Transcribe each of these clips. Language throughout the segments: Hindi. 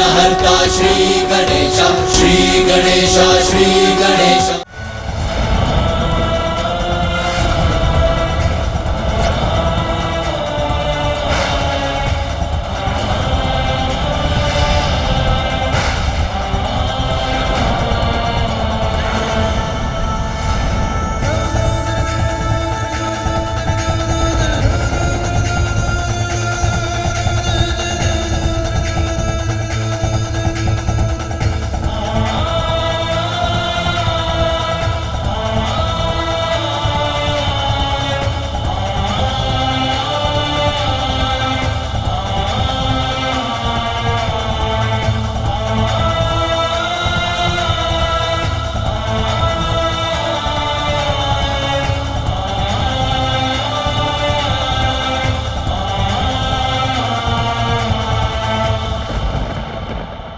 विघ्नहर्ता श्री गणेश, श्री गणेश, श्री गणेश।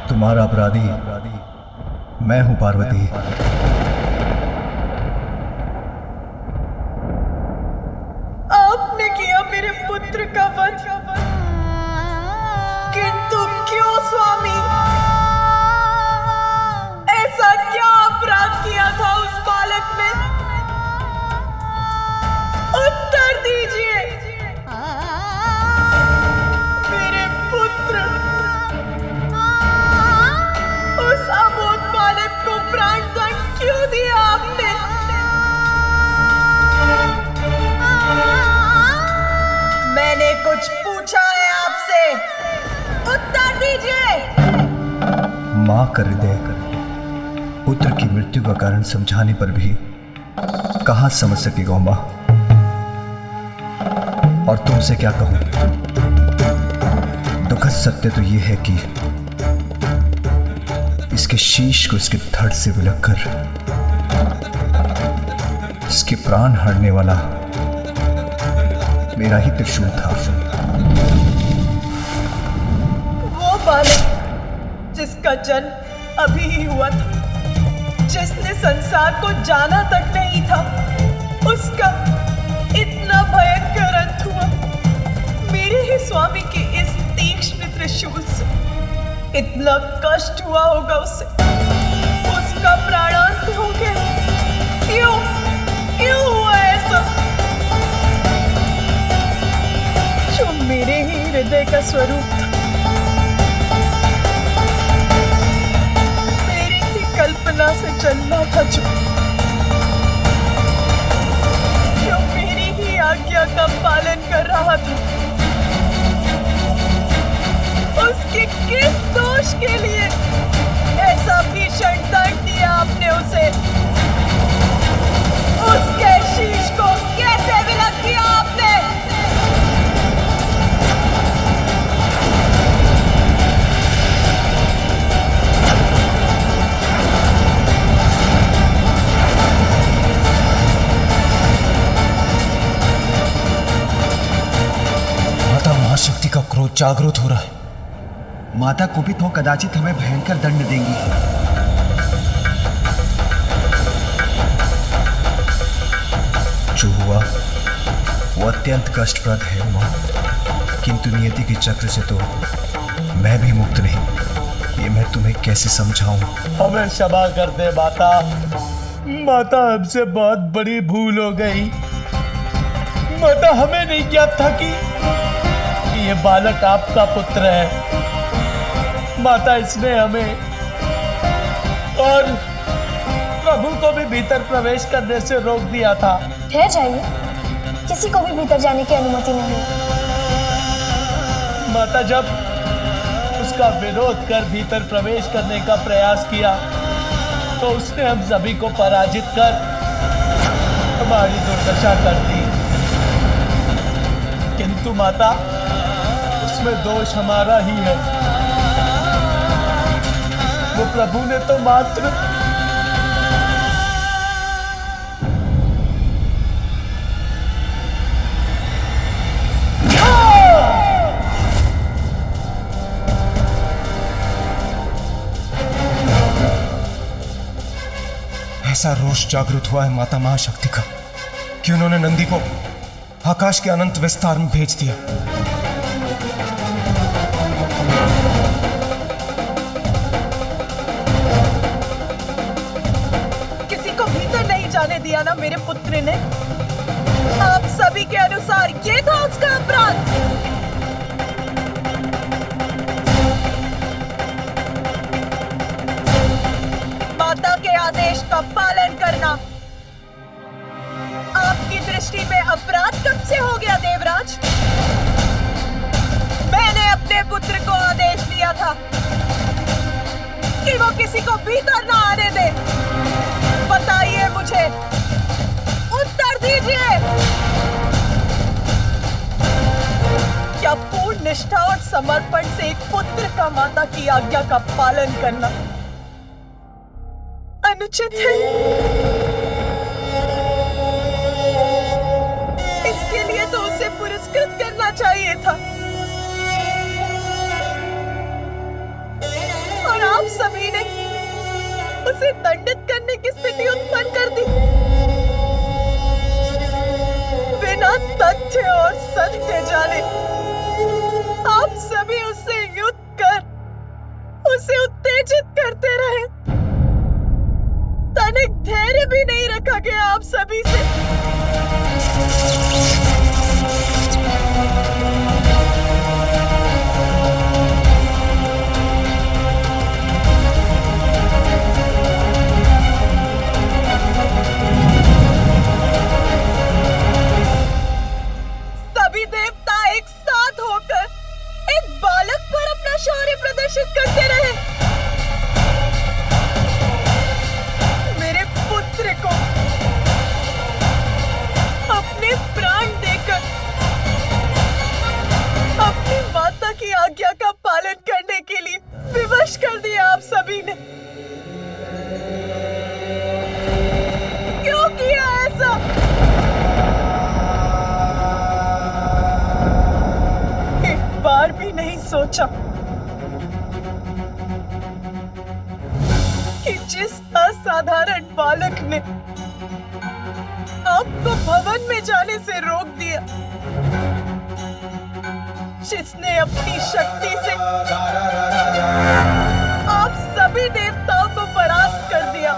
तुम्हारा अपराधी मैं हूं पार्वती। आपने किया मेरे पुत्र का वध, किंतु क्यों स्वामी? ऐसा क्या अपराध किया था उस बालक ने? उत्तर दीजिए। मेरे पुत्र, उस अबोध बालक को प्राण दंड क्यों दिया आपने? मैंने कुछ पूछा है आपसे, उत्तर दीजिए। मां कर दे पुत्र की मृत्यु का कारण समझाने पर भी कहां समझ सकेगा मां। और तुमसे क्या कहूं, दुखद सत्य तो यह है कि इसके शीश को इसके धड़ से विलग कर इसके प्राण हरने वाला मेरा ही त्रिशूल था। वो बालक जिसका जन्म अभी ही हुआ था, जिसने संसार को जाना तक नहीं था, उसका इतना भयंकर अंत हुआ मेरे ही स्वामी के इस तीक्ष्ण त्रिशूल से। इतना कष्ट हुआ होगा उसे, उसका प्राणांत हो गया। क्यों क्यों हुआ ऐसा? जो मेरे ही हृदय का स्वरूप था, मेरी ही कल्पना से जन्मा था, जो मेरी ही आज्ञा का पालन कर रहा था, उसके किस दोष के लिए ऐसा भीषण दंड दिया आपने उसे? उसके शीश को कैसे विलग किया आपने? माता महाशक्ति का क्रोध जागृत हो रहा है। माता कुपित हो कदाचित हमें भयंकर दंड देंगी। जो हुआ वो अत्यंत कष्टप्रद है मां, किंतु नियति के चक्र से तो मैं भी मुक्त नहीं। ये मैं तुम्हें कैसे समझाऊं? हमें क्षमा कर दे माता। माता, हमसे बहुत बड़ी भूल हो गई। माता, हमें नहीं ज्ञात था कि ये बालक आपका पुत्र है। माता, इसने हमें और प्रभु को भी भीतर प्रवेश करने से रोक दिया था। ठहर जाइए, किसी को भी भीतर जाने की अनुमति नहीं। माता, जब उसका विरोध कर भीतर प्रवेश करने का प्रयास किया तो उसने हम सभी को पराजित कर हमारी दुर्दशा कर दी। किंतु माता, उसमें दोष हमारा ही है। वो प्रभु ने तो मात्र ऐसा रोष जागृत हुआ है माता महाशक्ति का कि उन्होंने नंदी को आकाश के अनंत विस्तार में भेज दिया। दिया ना मेरे पुत्र ने। आप सभी के अनुसार ये था उसका अपराध। माता के आदेश का पालन करना आपकी दृष्टि में अपराध कब से हो गया देवराज? मैंने अपने पुत्र को आदेश दिया था कि वो किसी को भीतर ना आने दे। बताइए मुझे, उत्तर दीजिए। क्या पूर्ण निष्ठा और समर्पण से एक पुत्र का माता की आज्ञा का पालन करना अनुचित है? इसके लिए तो उसे पुरस्कृत करना चाहिए था। और आप सभी ने उसे दंडित करने की स्थिति उत्पन्न कर दी। बिना तथ्य और सत्य जाने आप सभी उससे युद्ध कर उसे उत्तेजित करते रहे। तनिक धैर्य भी नहीं रखा गया आप सभी से। सभी देवता एक साथ होकर एक बालक पर अपना शौर्य प्रदर्शित करते रहे। मेरे पुत्र को अपने प्राण देकर अपनी माता की आज्ञा का पालन करने के लिए विवश कर दिया आप सभी ने। क्यों किया ऐसा? एक बार भी नहीं सोचा कि जिस असाधारण बालक ने आपको भवन में जाने से रोक दिया, जिसने अपनी शक्ति से आप सभी देवताओं को परास्त कर दिया,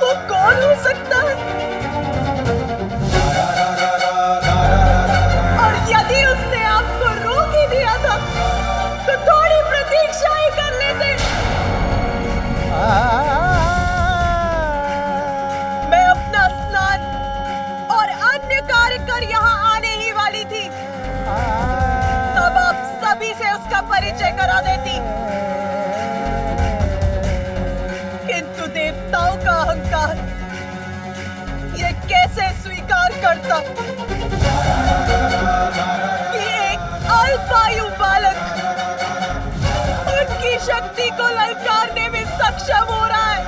वो कौन हो सकता है? और यदि उसने आपको रोक ही दिया था तो थोड़ी प्रतीक्षा ही कर लेते। मैं अपना स्नान और अन्य कार्य कर यहाँ आने ही वाली थी, तब आप सभी से उसका परिचय करा देती। किंतु देवताओं का अहंकार ये कैसे स्वीकार करता कि एक अल्पायु बालक उनकी शक्ति को ललकारने में सक्षम हो रहा है?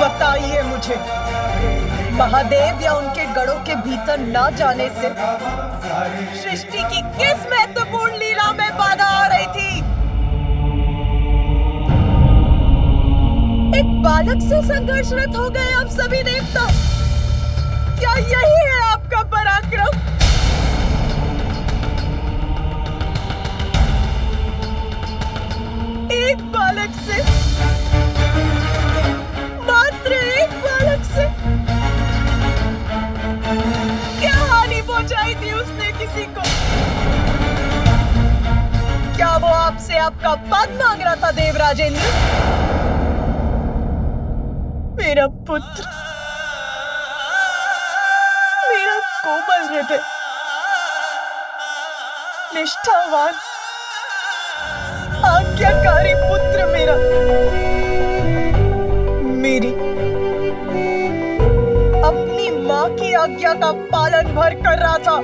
बताइए मुझे, महादेव या उनके गढ़ों के भीतर न जाने से सृष्टि की किस महत्वपूर्ण लीला में बाधा आ रही थी? एक बालक से संघर्षरत हो गए आप सभी देवता। क्या यही है आपका पराक्रम? एक बालक से, मात्र एक बालक से क्या हानि पहुंचाई थी उसने किसी को? क्या वो आपसे आपका पद मांग रहा था देवराजेंद्र? मेरा पुत्र, मेरा कोमल हृदय, निष्ठावान, आज्ञाकारी पुत्र मेरा, मेरी अपनी माँ की आज्ञा का पालन भर कर रहा था।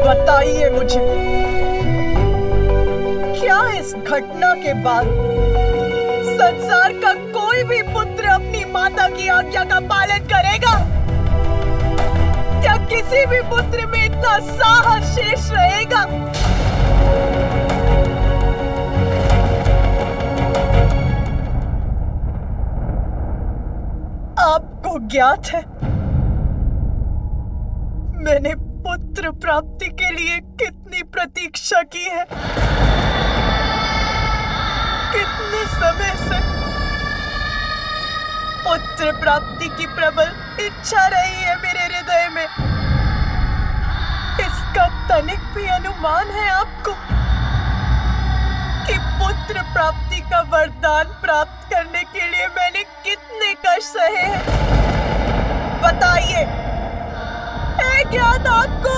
बताइए मुझे, क्या इस घटना के बाद संसार का कोई भी पुत्र अपनी माता की आज्ञा का पालन करेगा? क्या किसी भी पुत्र में इतना साहस शेष रहेगा? आपको ज्ञात है मैंने पुत्र प्राप्ति के लिए कितनी प्रतीक्षा की है। कितने समय से पुत्र प्राप्ति की प्रबल इच्छा रही है मेरे हृदय में। इसका तनिक भी अनुमान है आपको कि पुत्र प्राप्ति का वरदान प्राप्त करने के लिए मैंने कितने कष्ट सहे हैं? बताइए, है ज्ञात आपको?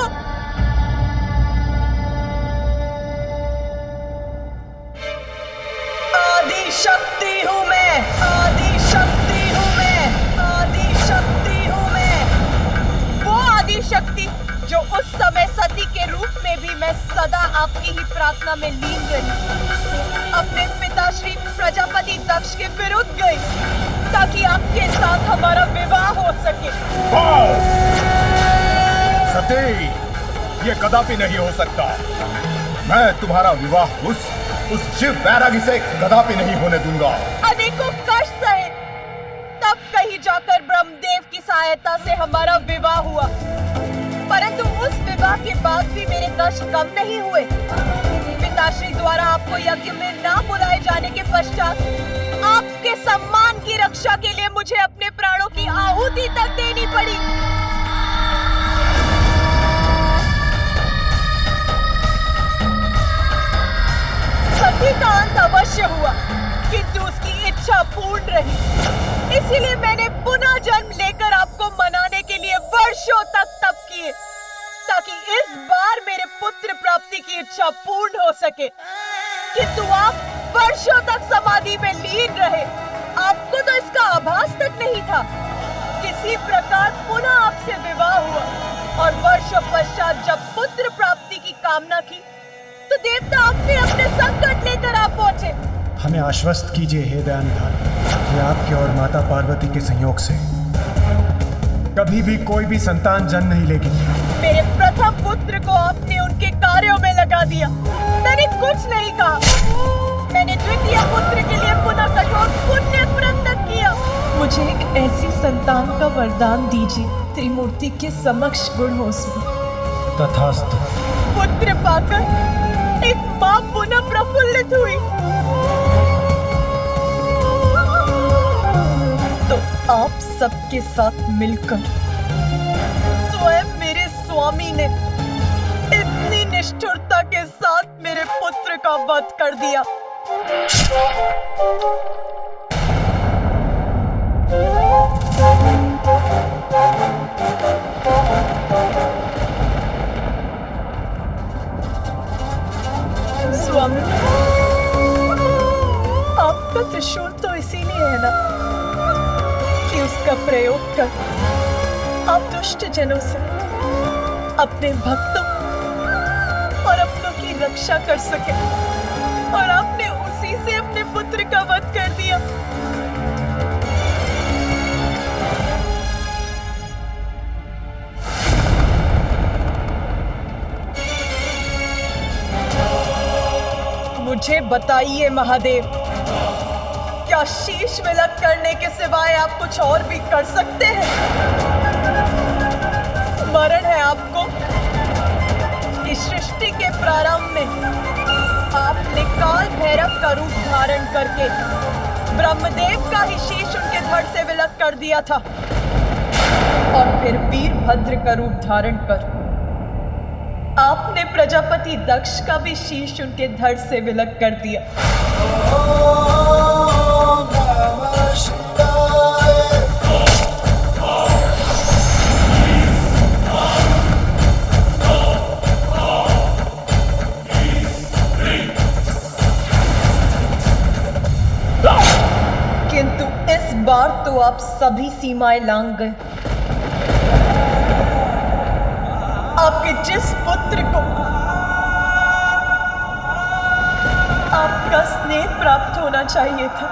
आदि शक्ति हूं मैं, आदि शक्ति हूं मैं, आदि शक्ति हूं मैं। वो आदि शक्ति जो उस समय सती के रूप में भी मैं सदा आपकी ही प्रार्थना में लीन रही, अपने पिता श्री प्रजापति दक्ष के विरुद्ध गई ताकि आपके साथ हमारा विवाह हो सके। सती, ये कदापि नहीं हो सकता। मैं तुम्हारा विवाह उस शिव बैरागी से कदापि नहीं होने दूंगा। अनेकों कष्ट सहे, तब कहीं जाकर ब्रह्मदेव की सहायता से हमारा विवाह हुआ, परंतु उस विवाह के बाद भी मेरे कष्ट कम नहीं हुए। पिताश्री द्वारा आपको यज्ञ में ना बुलाए जाने के पश्चात आपके सम्मान की रक्षा के लिए मुझे अपने प्राणों की आहुति तक देनी पड़ी। सती का अंत अवश्य हुआ, किंतु उसकी इच्छा पूर्ण रही। इसीलिए मैंने पुनः जन्म लेकर आपको मनाने के लिए वर्षों तक तप किए, ताकि इस बार मेरे पुत्र प्राप्ति की इच्छा पूर्ण हो सके। किंतु आप वर्षों तक समाधि में लीन रहे, आपको तो इसका आभास तक नहीं था। किसी प्रकार पुनः आपसे विवाह हुआ और वर्षों पश्चात जब पुत्र प्राप्ति की कामना की तो देवता अपने अपने संकट लेकर आ पहुंचे। हमें आश्वस्त कीजिए हे दयानिधान कि आपके और माता पार्वती के संयोग से कभी भी कोई भी संतान जन्म नहीं लेगी। मेरे प्रथम पुत्र को आपने उनके कार्यों में लगा दिया, मैंने कुछ नहीं कहा। मैंने द्वितीय पुत्र के लिए पुनः कठोर पुण्य व्रत किया। मुझे एक ऐसी संतान का वरदान दीजिए त्रिमूर्ति के समक्ष गुण हो सके। तथास्तु। पुत्र पाकर एक मां पुनः प्रफुल्लित हुई तो आप सबके साथ मिलकर स्वयं मेरे स्वामी ने इतनी निष्ठुरता के साथ मेरे पुत्र का वध कर दिया। स्वामी, आपका त्रिशूल तो इसीलिए है ना कि उसका प्रयोग कर आप दुष्ट जनों से अपने भक्तों और अपनों की रक्षा कर सके, और आपने उसी से अपने पुत्र का वध कर दिया। मुझे बताइए महादेव, क्या शीश विलक करने के सिवाय आप कुछ और भी कर सकते हैं? स्मरण है आपको कि सृष्टि के प्रारंभ में आपने काल भैरव का रूप धारण करके ब्रह्मदेव का ही शीश उनके धड़ से विलक कर दिया था, और फिर वीरभद्र का रूप धारण कर आपने प्रजापति दक्ष का भी शीश उनके धड़ से विलक कर दिया। किंतु इस बार तो आप सभी सीमाएं लांघ गए। आपके जिस पुत्र को आपका स्नेह प्राप्त होना चाहिए था,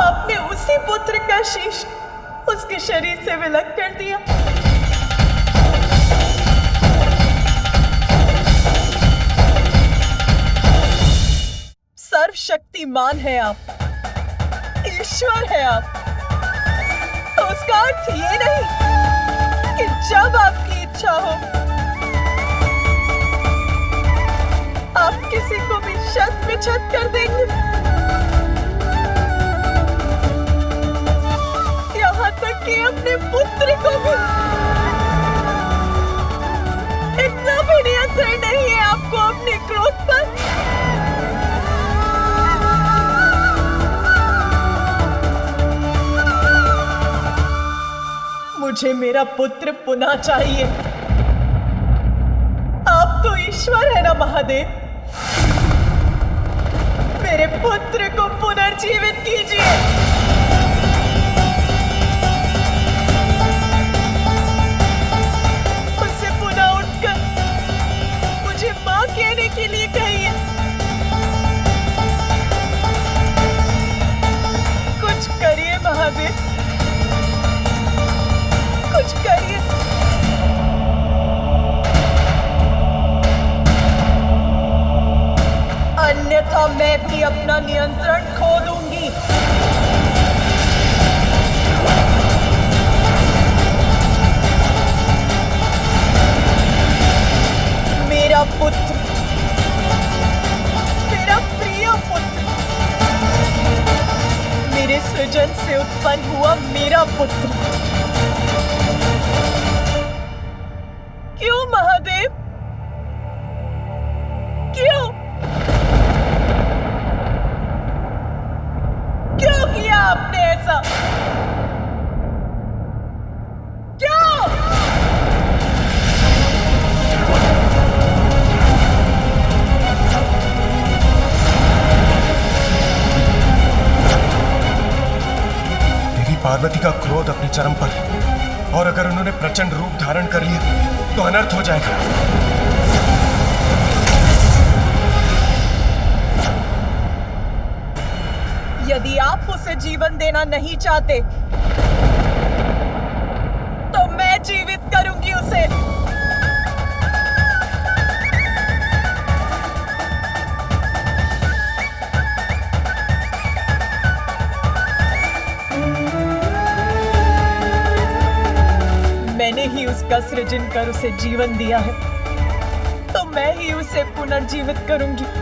आपने उसी पुत्र का शीश उसके शरीर से विलक कर दिया। सर्वशक्तिमान है आप, ईश्वर है आप, तो उसका अर्थ ये नहीं कि जब आपकी इच्छा हो आप किसी को भी शत में छत कर देंगे। अपने पुत्र को भी, इतना भी नियंत्रण नहीं है आपको अपने क्रोध पर? मुझे मेरा पुत्र पुनः चाहिए। आप तो ईश्वर है ना महादेव, मेरे पुत्र को पुनर्जीवित कीजिए। उससे पुनः उठकर मुझे मां कहने के लिए कहिए। कुछ करिए महादेव, कुछ करिए। अन्यथा मैं भी अपना नियंत्रण खो दूंगी। मेरा पुत्र, मेरा प्रिय पुत्र, मेरे सृजन से उत्पन्न हुआ मेरा पुत्र, क्यों महादेव, क्यों क्यों किया आपने ऐसा? क्यों? देवी पार्वती का क्रोध अपने चरम पर है, और अगर उन्होंने प्रचंड रूप धारण कर लिया तो अनर्थ हो जाएगा। यदि आप उसे जीवन देना नहीं चाहते तो मैं जीवित करूंगी उसे। मैंने ही उसका सृजन कर उसे जीवन दिया है, तो मैं ही उसे पुनर्जीवित करूंगी।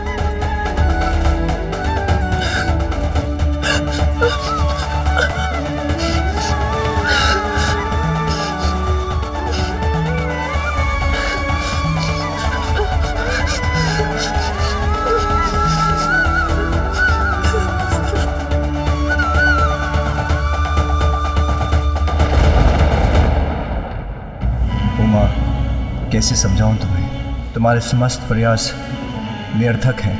उमा, कैसे समझाऊं तुम्हें? तुम्हारे समस्त प्रयास निरर्थक हैं।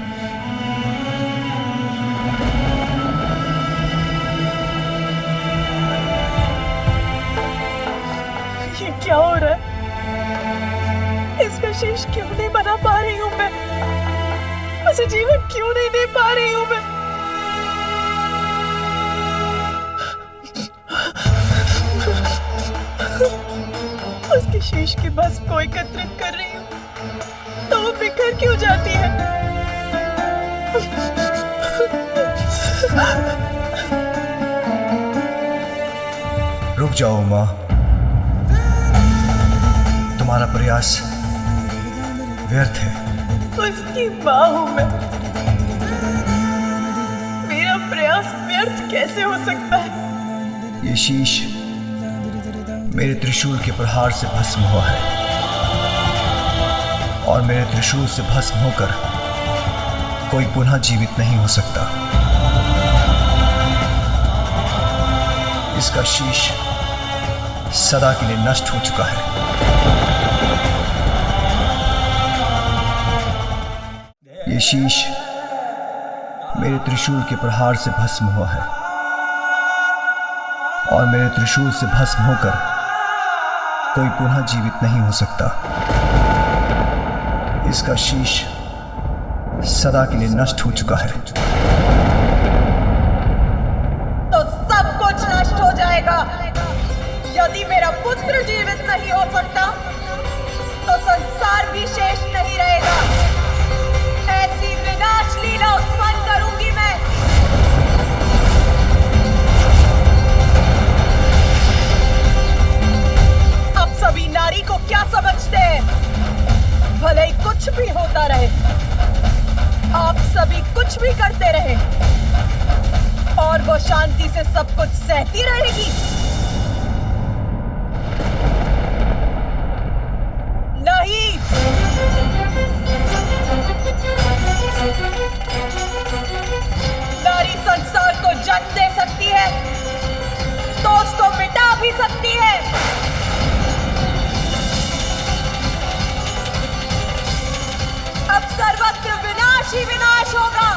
ये क्या हो रहा है? इसका शेष क्यों नहीं बना पा रही हूं मैं? उसे जीवन क्यों नहीं दे पा रही हूं मैं? उसके शेष की भस्म को एकत्रित कर रही हूं, तो वो बिखर क्यों जाती है? रुक जाओ उमा, तुम्हारा प्रयास व्यर्थ है। उसकी मां हूं मैं, मेरा प्रयास व्यर्थ कैसे हो सकता है? ये शीश मेरे त्रिशूल के प्रहार से भस्म हुआ है, और मेरे त्रिशूल से भस्म होकर कोई पुनः जीवित नहीं हो सकता। इसका शीश सदा के लिए नष्ट हो चुका है। ये शीश मेरे त्रिशूल के प्रहार से भस्म हुआ है, और मेरे त्रिशूल से भस्म होकर कोई पुनः जीवित नहीं हो सकता। इसका शीश सदा के लिए नष्ट हो चुका है। तो सब कुछ नष्ट हो जाएगा। यदि मेरा पुत्र जीवित नहीं हो सकता तो संसार भी शेष नहीं रहेगा। ऐसी विनाश लीला उत्पन्न करूंगी मैं। आप सभी नारी को क्या समझते हैं? भले ही कुछ भी होता रहे, आप सभी कुछ भी करते रहे, और वो शांति से सब कुछ सहती रहेगी। जन्म दे सकती है तो उसको मिटा भी सकती है। अब सर्वत्र विनाश ही विनाश होगा,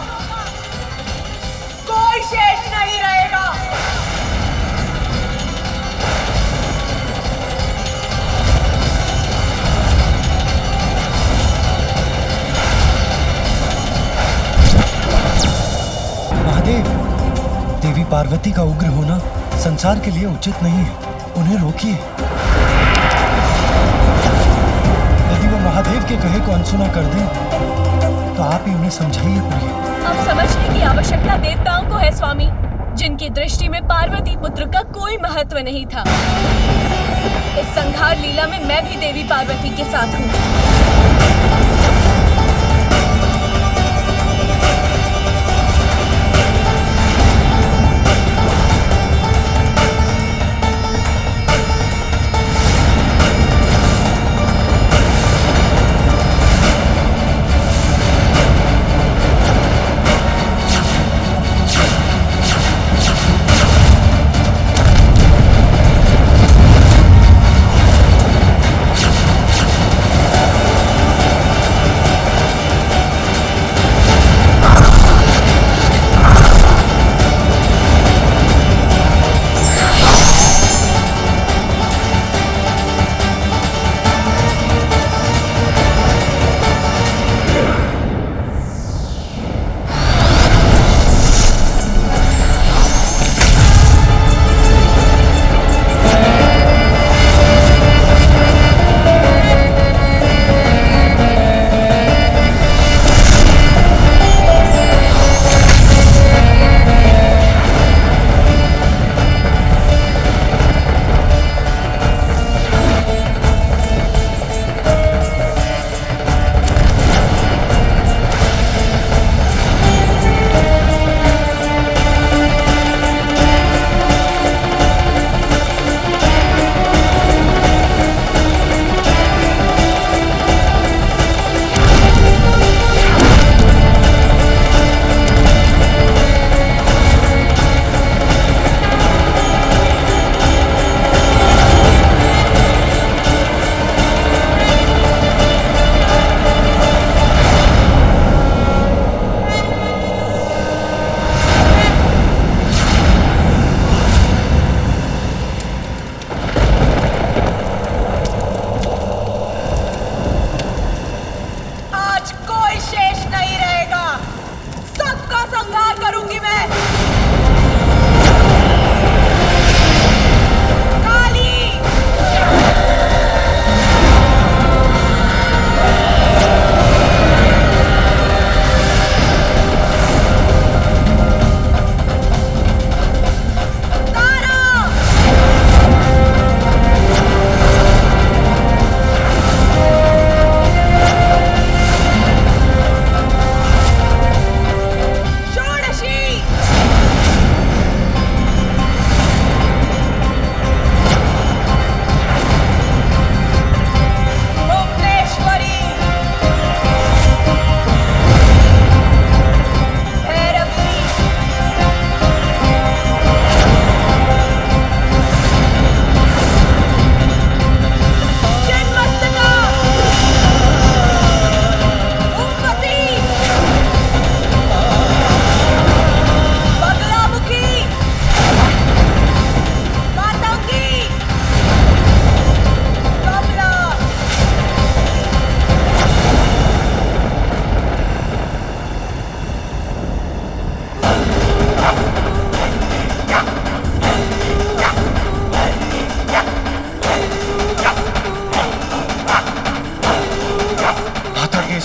कोई शेष नहीं रहेगा। महादेव, देवी पार्वती का उग्र होना संसार के लिए उचित नहीं है, उन्हें रोकिए। यदि वो महादेव के कहे को अनसुना कर दें तो आप ही उन्हें समझाइए प्रिय। अब समझने की आवश्यकता देवताओं को है स्वामी, जिनकी दृष्टि में पार्वती पुत्र का कोई महत्व नहीं था। इस संहार लीला में मैं भी देवी पार्वती के साथ हूँ।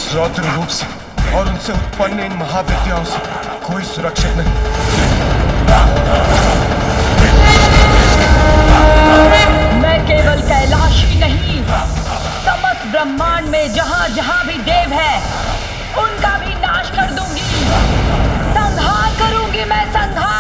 रौद्र रूप से और उनसे उत्पन्न इन महाविद्याओं से कोई सुरक्षित नहीं। मैं केवल कैलाश ही नहीं, समस्त ब्रह्मांड में जहां जहां भी देव है उनका भी नाश कर दूंगी, संहार करूंगी मैं, संहार।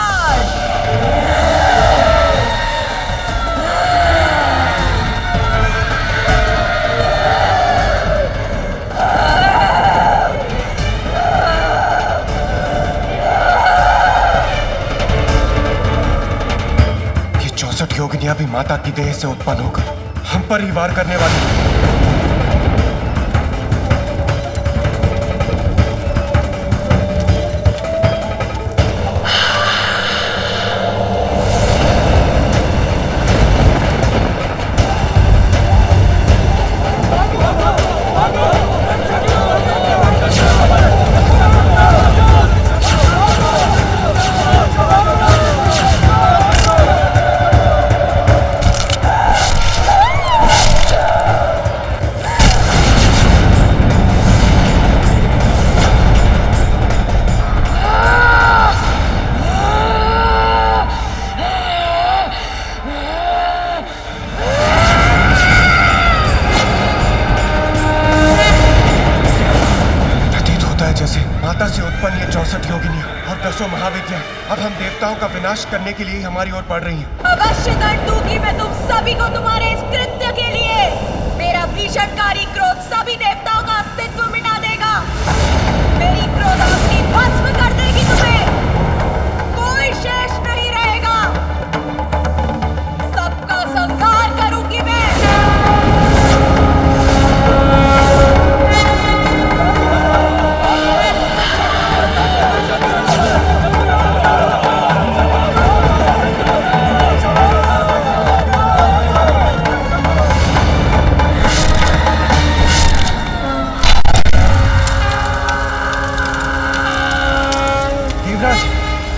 भी माता की देह से उत्पन्न होकर हम पर ही वार करने वाली है। माता से उत्पन्न ये 64 योगिनियां और 10 महाविद्या अब हम देवताओं का विनाश करने के लिए हमारी ओर बढ़ रही हैं। अवश्य दंड दूंगी मैं तुम सभी को तुम्हारे इस कृत्य के लिए। मेरा भीषणकारी क्रोध सभी देवताओं का अस्तित्व मिटा देगा। मेरी क्रोधाग्नि भस्म कर देगी तुम्हें। कोई शेष नहीं रहेगा। सबका संहार करूंगी मैं।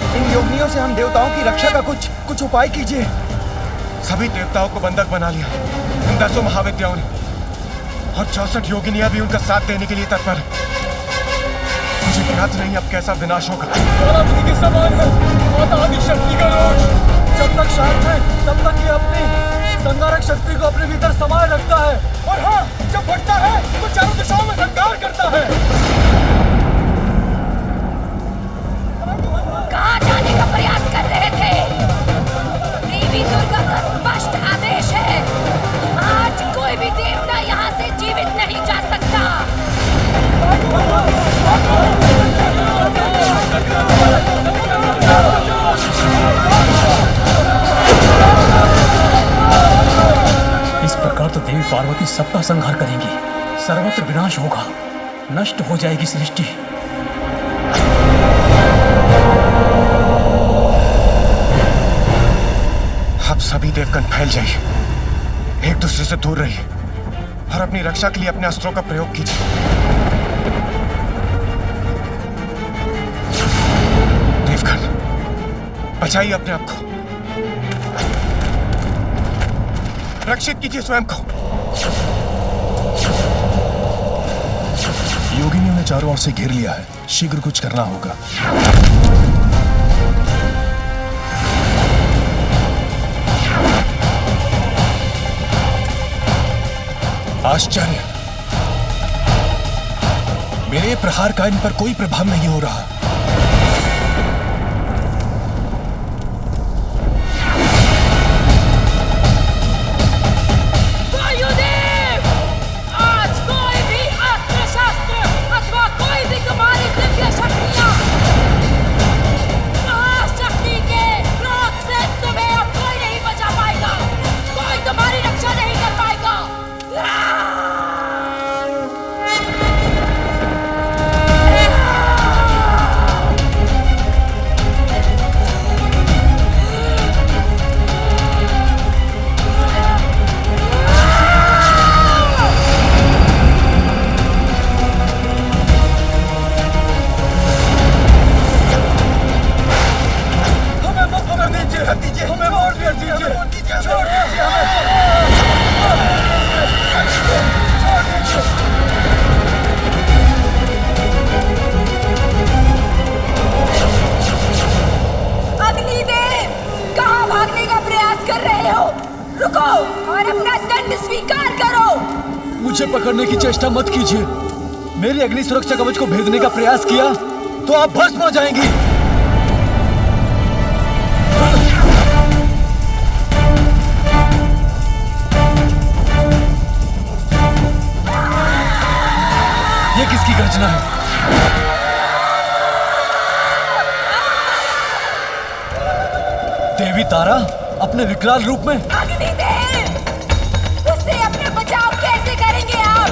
इन योगिनियों से हम देवताओं की रक्षा का कुछ उपाय कीजिए। सभी देवताओं को बंधक बना लिया इन 10 महाविद्याओं ने और 64 योगिनियां भी उनका साथ देने के लिए तत्पर है। मुझे ज्ञात नहीं अब कैसा विनाश होगा। के समान है माता आदिशक्ति का रोष। जब तक शांत है तब तक ये अपनी संहारक शक्ति को अपने भीतर समाये रखता है और हाँ जब फटता है तो चारों दिशाओं में संहार करता है। कहाँ जाने का प्रयास कर रहे थे? देवी दुर्गा का स्पष्ट आदेश है, आज कोई भी देवता यहाँ से जीवित नहीं जा सकता। इस प्रकार तो देवी पार्वती सबका संहार करेंगी, सर्वत्र विनाश होगा, नष्ट हो जाएगी सृष्टि। अब सभी देवगण फैल जाइए, एक दूसरे से दूर रहिए और अपनी रक्षा के लिए अपने अस्त्रों का प्रयोग कीजिए। देवगण बचाइए अपने आप को, रक्षित कीजिए स्वयं को। योगिनियों ने चारों ओर से घेर लिया है, शीघ्र कुछ करना होगा। आश्चर्य, मेरे प्रहार का इन पर कोई प्रभाव नहीं हो रहा। वायुदेव, आज कोई भी अस्त्र शस्त्र अथवा कोई भी तुम्हारी दिव्य शक्तियां महाशक्ति के क्रोध से तुम्हें अब कोई नहीं बचा पाएगा। कोई तुम्हारी रक्षा नहीं कर पाएगा। अग्निदेव, कहाँ भागने का प्रयास कर रहे हो? रुको और अपना दंड स्वीकार करो। मुझे पकड़ने की चेष्टा मत कीजिए। मेरी अग्नि सुरक्षा कवच को भेदने का प्रयास किया तो आप भस्म हो जाएंगी। ये किसकी गर्जना है? देवी तारा, अपने विकराल रूप में। अग्निदेव, उससे अपने बचाव कैसे करेंगे आप?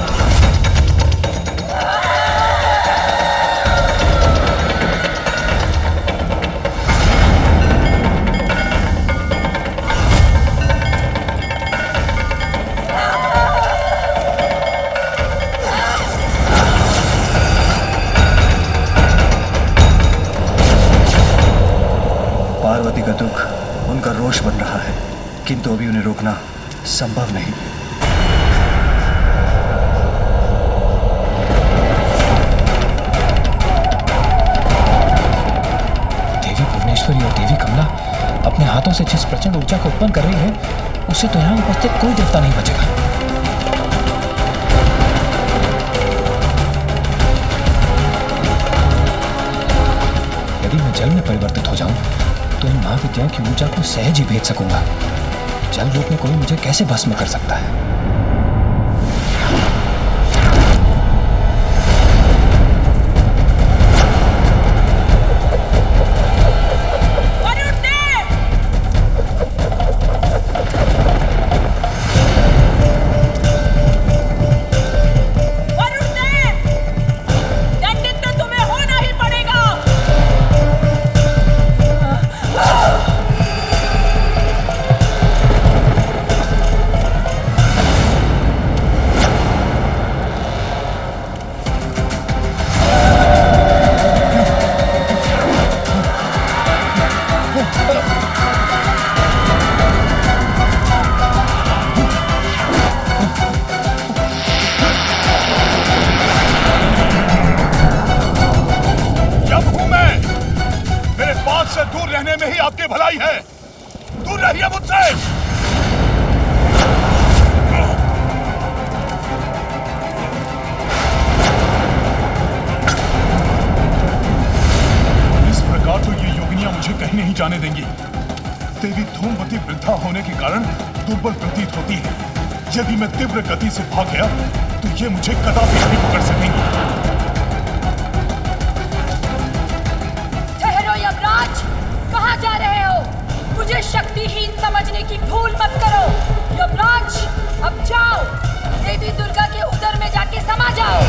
पार्वती का दुख उनका रोष बन रहा है, किंतु अभी उन्हें रोकना संभव नहीं। देवी भुवनेश्वरी और देवी कमला अपने हाथों से जिस प्रचंड ऊर्जा को उत्पन्न कर रही है, उससे तो यहाँ उपस्थित कोई देवता नहीं बचेगा। यदि मैं जल में परिवर्तित हो जाऊं, तो इन महाविद्याओं की ऊर्जा को सहज ही भेज सकूंगा। जल रूप में कोई मुझे कैसे भस्म कर सकता है? जाने देंगी। देवी धूमवती वृद्धा होने के कारण दुर्बल प्रतीत होती है। यदि मैं तीव्र गति से भाग गया तो ये मुझे कदापि नहीं पकड़ सकेंगी। ठहरो यमराज, कहाँ जा रहे हो? मुझे शक्तिहीन समझने की भूल मत करो। यमराज, अब जाओ, देवी दुर्गा के उदर में जाके समा जाओ।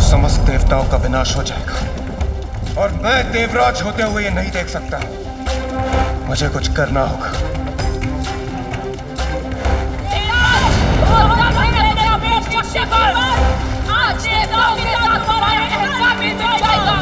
समस्त देवताओं का विनाश हो जाएगा और मैं देवराज होते हुए ये नहीं देख सकता। मुझे कुछ करना होगा। आज देवताओं के साथ हमारा अहंकार भी मिट जाएगा।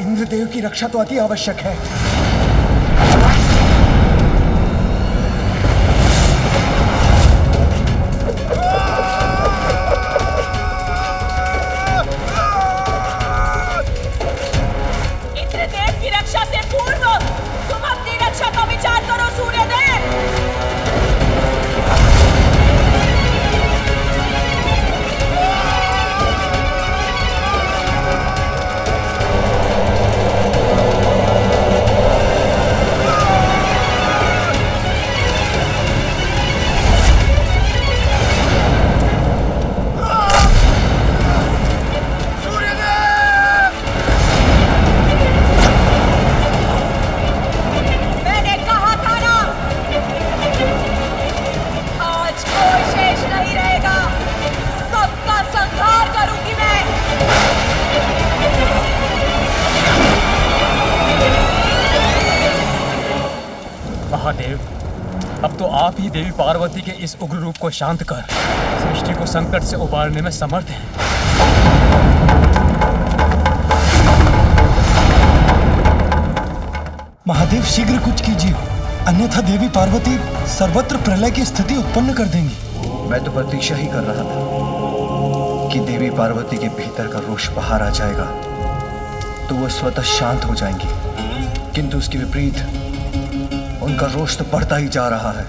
इंद्रदेव की रक्षा तो अति आवश्यक है। इंद्रदेव की रक्षा से पूर्व तुम अपनी रक्षा का विचार करो सूर्यदेव। महादेव, अब तो आप ही देवी पार्वती के इस उग्र रूप को शांत कर सृष्टि को संकट से उबारने में समर्थ हैं। महादेव शीघ्र कुछ कीजिए, अन्यथा देवी पार्वती सर्वत्र प्रलय की स्थिति उत्पन्न कर देंगी। मैं तो प्रतीक्षा ही कर रहा था कि देवी पार्वती के भीतर का रोष बाहर आ जाएगा तो वो स्वतः शांत हो जाएंगी, किंतु उसके विपरीत उनका रोष तो बढ़ता ही जा रहा है।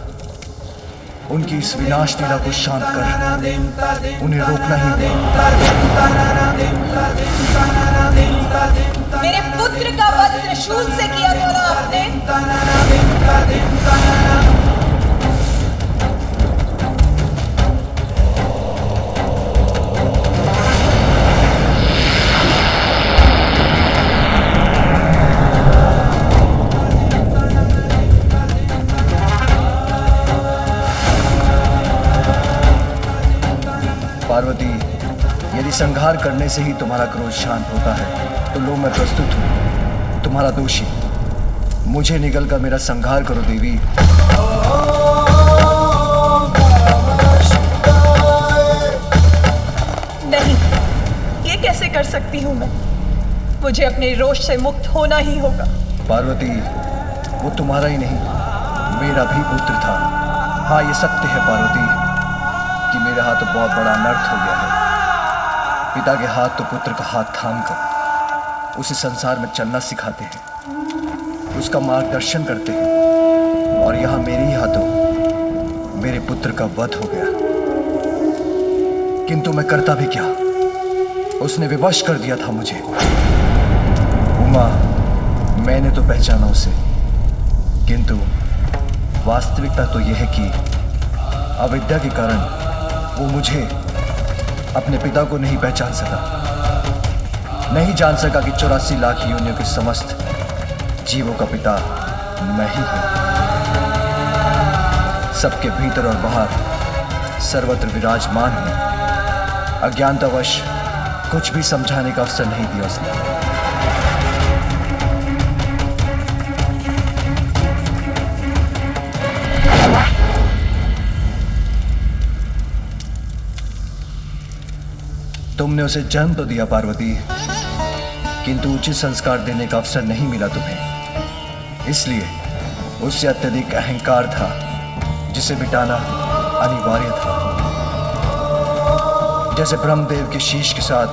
उनकी इस विनाश लीला को शांत कर उन्हें रोकना ही होगा। मेरे पुत्र का वध त्रिशूल से किया था ना आपने? पार्वती, यदि संहार करने से ही तुम्हारा क्रोध शांत होता है तो लो, मैं प्रस्तुत हूँ, तुम्हारा दोषी। मुझे निगल कर मेरा संहार करो देवी। नहीं, ये कैसे कर सकती हूँ मैं? मुझे अपने रोष से मुक्त होना ही होगा। पार्वती, वो तुम्हारा ही नहीं मेरा भी पुत्र था। हाँ, ये सत्य है पार्वती कि मेरे हाथ तो बहुत बड़ा अनर्थ हो गया है। पिता के हाथ तो पुत्र का हाथ थामकर उसे संसार में चलना सिखाते हैं, उसका मार्गदर्शन करते हैं, और यहाँ मेरे ही हाथों मेरे पुत्र का वध हो गया। किंतु मैं करता भी क्या, उसने विवश कर दिया था मुझे। उमा, मैंने तो पहचाना उसे, किंतु वास्तविकता तो यह है कि अविद्या के कारण वो मुझे, अपने पिता को नहीं पहचान सका, नहीं जान सका कि 84 लाख योनियों के समस्त जीवों का पिता मैं ही हूं। सबके भीतर और बाहर सर्वत्र विराजमान हूं। अज्ञानतावश कुछ भी समझाने का अवसर नहीं दिया उसने। तुमने उसे जन्म तो दिया पार्वती, किंतु उचित संस्कार देने का अवसर नहीं मिला तुम्हें। इसलिए उससे अत्यधिक अहंकार था जिसे मिटाना अनिवार्य था। जैसे ब्रह्मदेव के शीश के साथ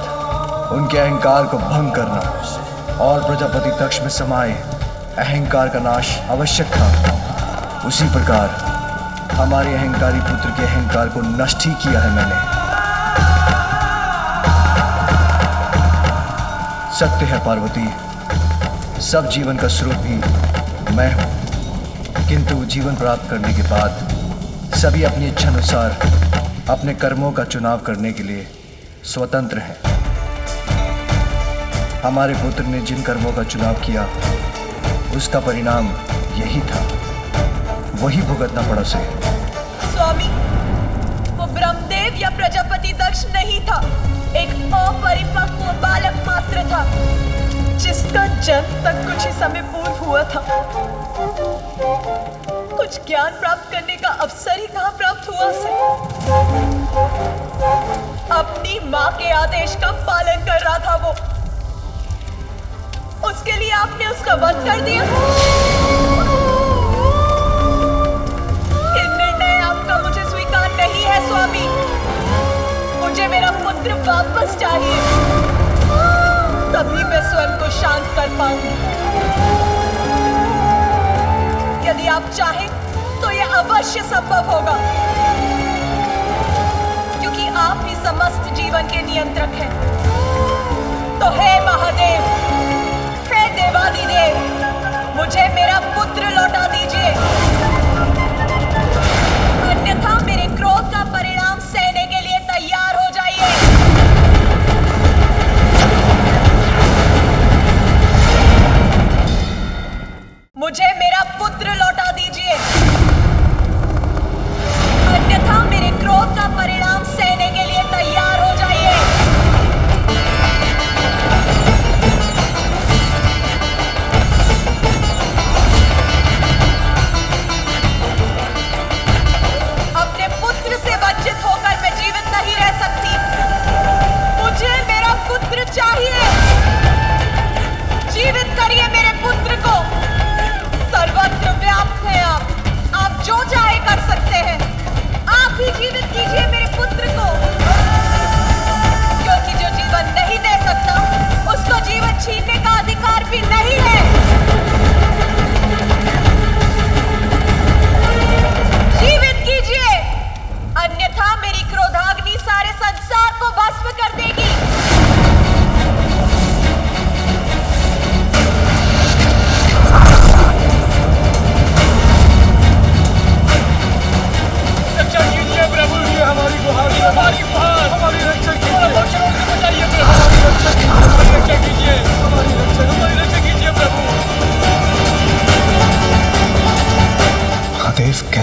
उनके अहंकार को भंग करना और प्रजापति दक्ष में समाये अहंकार का नाश आवश्यक था, उसी प्रकार हमारे अहंकारी पुत्र के अहंकार को नष्ट ही किया है मैंने। सत्य है पार्वती, सब जीवन का स्रोत भी मैं हूं, किंतु जीवन प्राप्त करने के बाद सभी अपनी इच्छा अनुसार अपने कर्मों का चुनाव करने के लिए स्वतंत्र हैं। हमारे पुत्र ने जिन कर्मों का चुनाव किया उसका परिणाम यही था, वही भुगतना पड़ा उसे। स्वामी, वो ब्रह्मदेव या प्रजापति दक्ष नहीं था, एक अपरिपक्व बालक मात्र था जिसका जन्म तक कुछ ही समय पूर्व हुआ था। कुछ ज्ञान प्राप्त करने का अवसर ही कहाँ प्राप्त हुआ उसे। अपनी माँ के आदेश का पालन कर रहा था वो, उसके लिए आपने उसका वध कर दिया। ये निर्णय आपका मुझे स्वीकार नहीं है स्वामी। मुझे मेरा पुत्र वापस चाहिए, तभी मैं स्वयं को शांत कर पाऊंगी। यदि आप चाहें तो यह अवश्य संभव होगा, क्योंकि आप ही समस्त जीवन के नियंत्रक हैं। तो हे महादेव, हे देवादिदेव, मुझे मेरा पुत्र लौटा दीजिए, अन्यथा मेरे क्रोध का परिणाम सहने के लिए तैयार हो जाइए। मुझे मेरा पुत्र लौटा दीजिए, अन्यथा मेरे क्रोध का परिणाम सहने के लिए तैयार हो जाइए।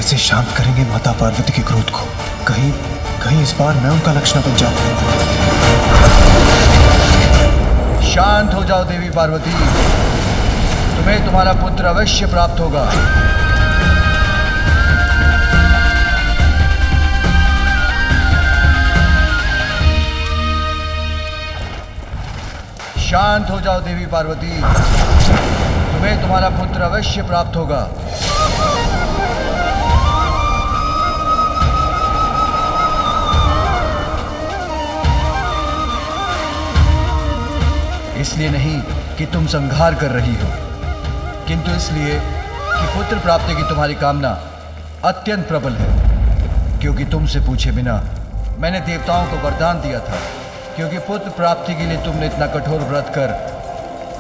कैसे शांत करेंगे माता पार्वती के क्रोध को? कहीं कहीं इस बार मैं उनका लक्ष्य न बन जाऊं। शांत हो जाओ देवी पार्वती, तुम्हें तुम्हारा पुत्र अवश्य प्राप्त होगा। शांत हो जाओ देवी पार्वती, तुम्हें तुम्हारा पुत्र अवश्य प्राप्त होगा। इसलिए नहीं कि तुम संहार कर रही हो, किंतु इसलिए कि पुत्र प्राप्ति की तुम्हारी कामना अत्यंत प्रबल है। क्योंकि तुमसे पूछे बिना मैंने देवताओं को वरदान दिया था, क्योंकि पुत्र प्राप्ति के लिए तुमने इतना कठोर व्रत कर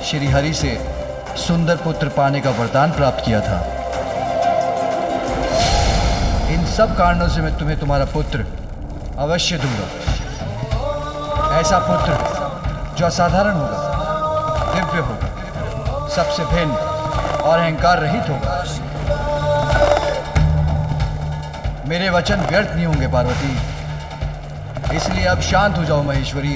श्री हरि से सुंदर पुत्र पाने का वरदान प्राप्त किया था। इन सब कारणों से मैं तुम्हें तुम्हारा पुत्र अवश्य दूंगा। ऐसा पुत्र जो असाधारण होगा, दिव्य होगा, सबसे भिन्न और अहंकार रहित होगा। मेरे वचन व्यर्थ नहीं होंगे पार्वती, इसलिए अब शांत हो जाओ महेश्वरी।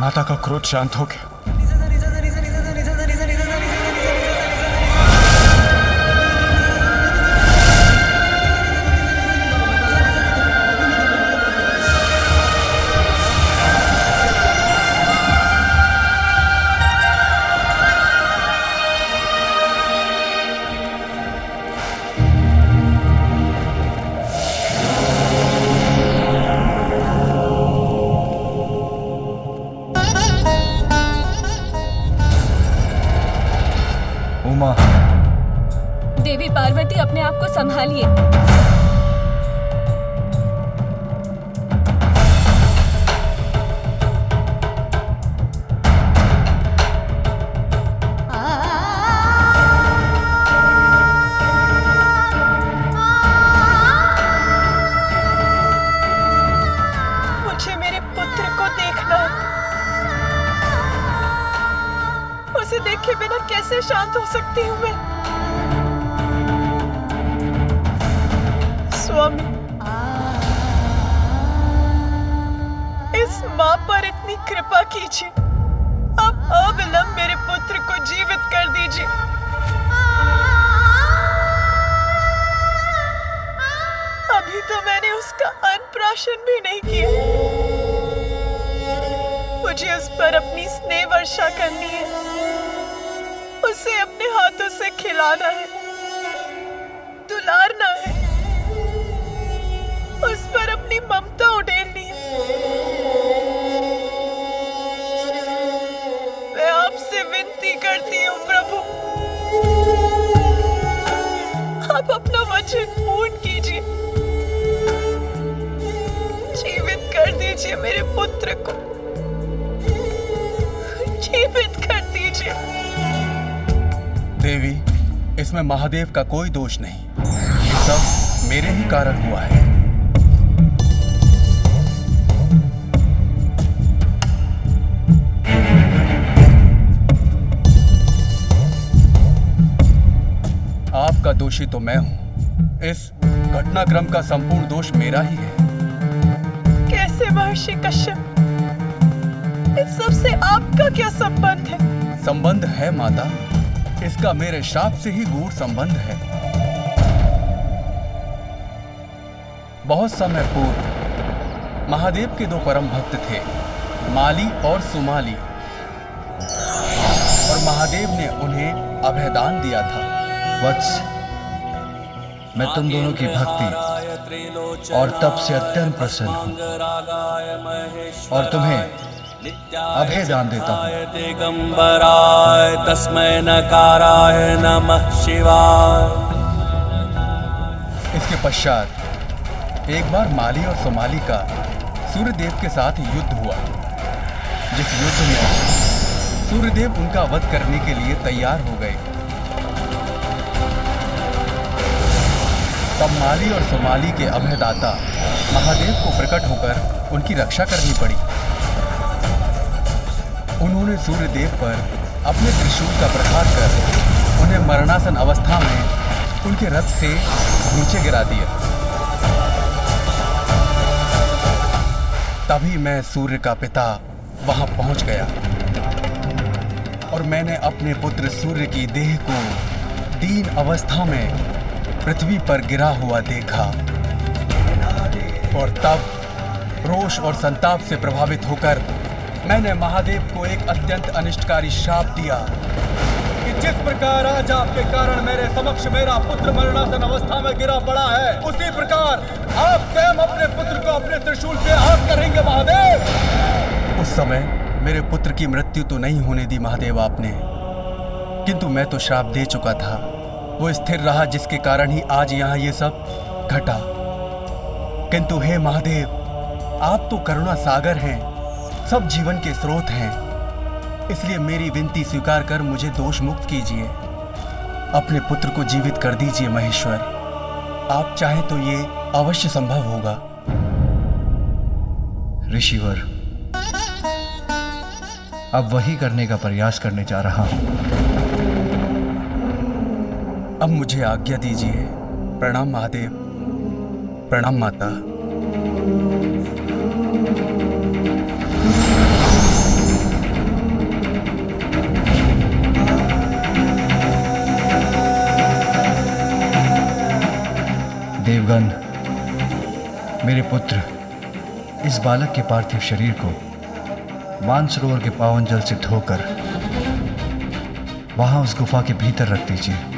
माता का क्रोध शांत हो गया। देवी पार्वती, अपने आप को संभालिए। मुझे मेरे पुत्र को देखना है। उसे देखे बिना कैसे शांत हो सकती हूँ मैं? स्वामी, इस मां पर इतनी कृपा कीजिए, अब अविलंब मेरे पुत्र को जीवित कर दीजिए। अभी तो मैंने उसका अन्नप्राशन भी नहीं किया। मुझे उस पर अपनी स्नेह वर्षा करनी है, उसे अपने हाथों से खिलाना है, दुलारना है, उस पर अपनी ममता उड़ेलनी है। मैं आपसे विनती करती हूँ प्रभु, आप अपना वचन पूर्ण कीजिए, जीवित कर दीजिए मेरे पुत्र को, जीवित कर दीजिए। देवी, इसमें महादेव का कोई दोष नहीं, ये सब मेरे ही कारण हुआ है। आपका दोषी तो मैं हूं, इस घटनाक्रम का संपूर्ण दोष मेरा ही है। कैसे महर्षि कश्यप? इस सब से आपका क्या संबंध है? संबंध है माता, इसका मेरे श्राप से ही गूढ़ संबंध है। बहुत समय पूर्व महादेव के दो परम भक्त थे, माली और सुमाली, और महादेव ने उन्हें अभयदान दिया था। वत्स, मैं तुम दोनों की भक्ति और तप से अत्यंत प्रसन्न हूं और तुम्हें अभयदान देता हूं। दिगंबराय तस्मै नकाराय नमः शिवाय। इसके पश्चात एक बार माली और सोमाली का सूर्यदेव के साथ युद्ध हुआ, जिस युद्ध में सूर्यदेव उनका वध करने के लिए तैयार हो गए। तब माली और सोमाली के अभयदाता महादेव को प्रकट होकर उनकी रक्षा करनी पड़ी। उन्होंने सूर्यदेव पर अपने त्रिशूल का प्रहार कर उन्हें मरणासन अवस्था में उनके रथ से नीचे गिरा दिया। तभी मैं सूर्य का पिता वहां पहुंच गया और मैंने अपने पुत्र सूर्य की देह को दीन अवस्था में पृथ्वी पर गिरा हुआ देखा। और तब रोष और संताप से प्रभावित होकर मैंने महादेव को एक अत्यंत अनिष्टकारी श्राप दिया कि जिस प्रकार आज आपके कारण मेरे समक्ष मेरा पुत्र मरणासन अवस्था में गिरा पड़ा है, उसी प्रकार आप स्वयं अपने पुत्र को अपने त्रिशूल से आहत करेंगे महादेव। उस समय मेरे पुत्र की मृत्यु तो नहीं होने दी महादेव आपने, किंतु मैं तो श्राप दे चुका था। वो स्थिर रहा जिसके कारण ही आज यहाँ ये सब घटा। किंतु हे महादेव, आप तो करुणा सागर हैं, सब जीवन के स्रोत हैं, इसलिए मेरी विनती स्वीकार कर मुझे दोष मुक्त कीजिए। अपने पुत्र को जीवित कर दीजिए महेश्वर। आप चाहें तो ये अवश्य संभव होगा। ऋषिवर, अब वही करने का प्रयास करने जा रहा हूं। अब मुझे आज्ञा दीजिए। प्रणाम महादेव, प्रणाम माता। देवगण, मेरे पुत्र, इस बालक के पार्थिव शरीर को मानसरोवर के पावन जल से धोकर वहां उस गुफा के भीतर रख दीजिए।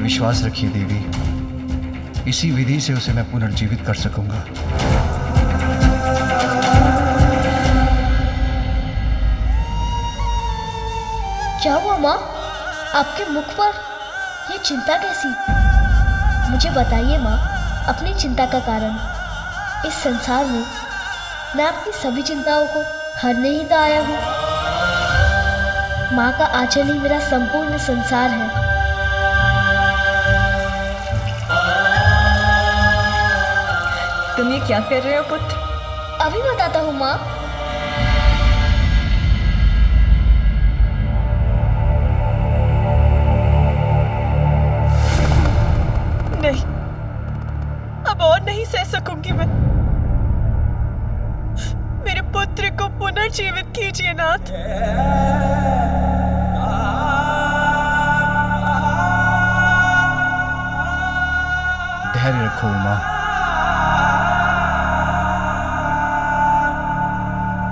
विश्वास रखिए देवी, इसी विधि से उसे मैं पुनर्जीवित कर सकूंगा। क्या हुआ माँ? आपके मुख पर ये चिंता कैसी? मुझे बताइए माँ, अपनी चिंता का कारण। इस संसार में मैं आपकी सभी चिंताओं को हरने ही तो आया हूँ। माँ का आंचल ही मेरा संपूर्ण संसार है। तुम ये क्या कर रहे हो पुत्र? अभी बताता हूँ माँ। नहीं, अब और नहीं सह सकूंगी मैं। मेरे पुत्र को पुनर्जीवित कीजिए नाथ। धैर्य रखो उमा।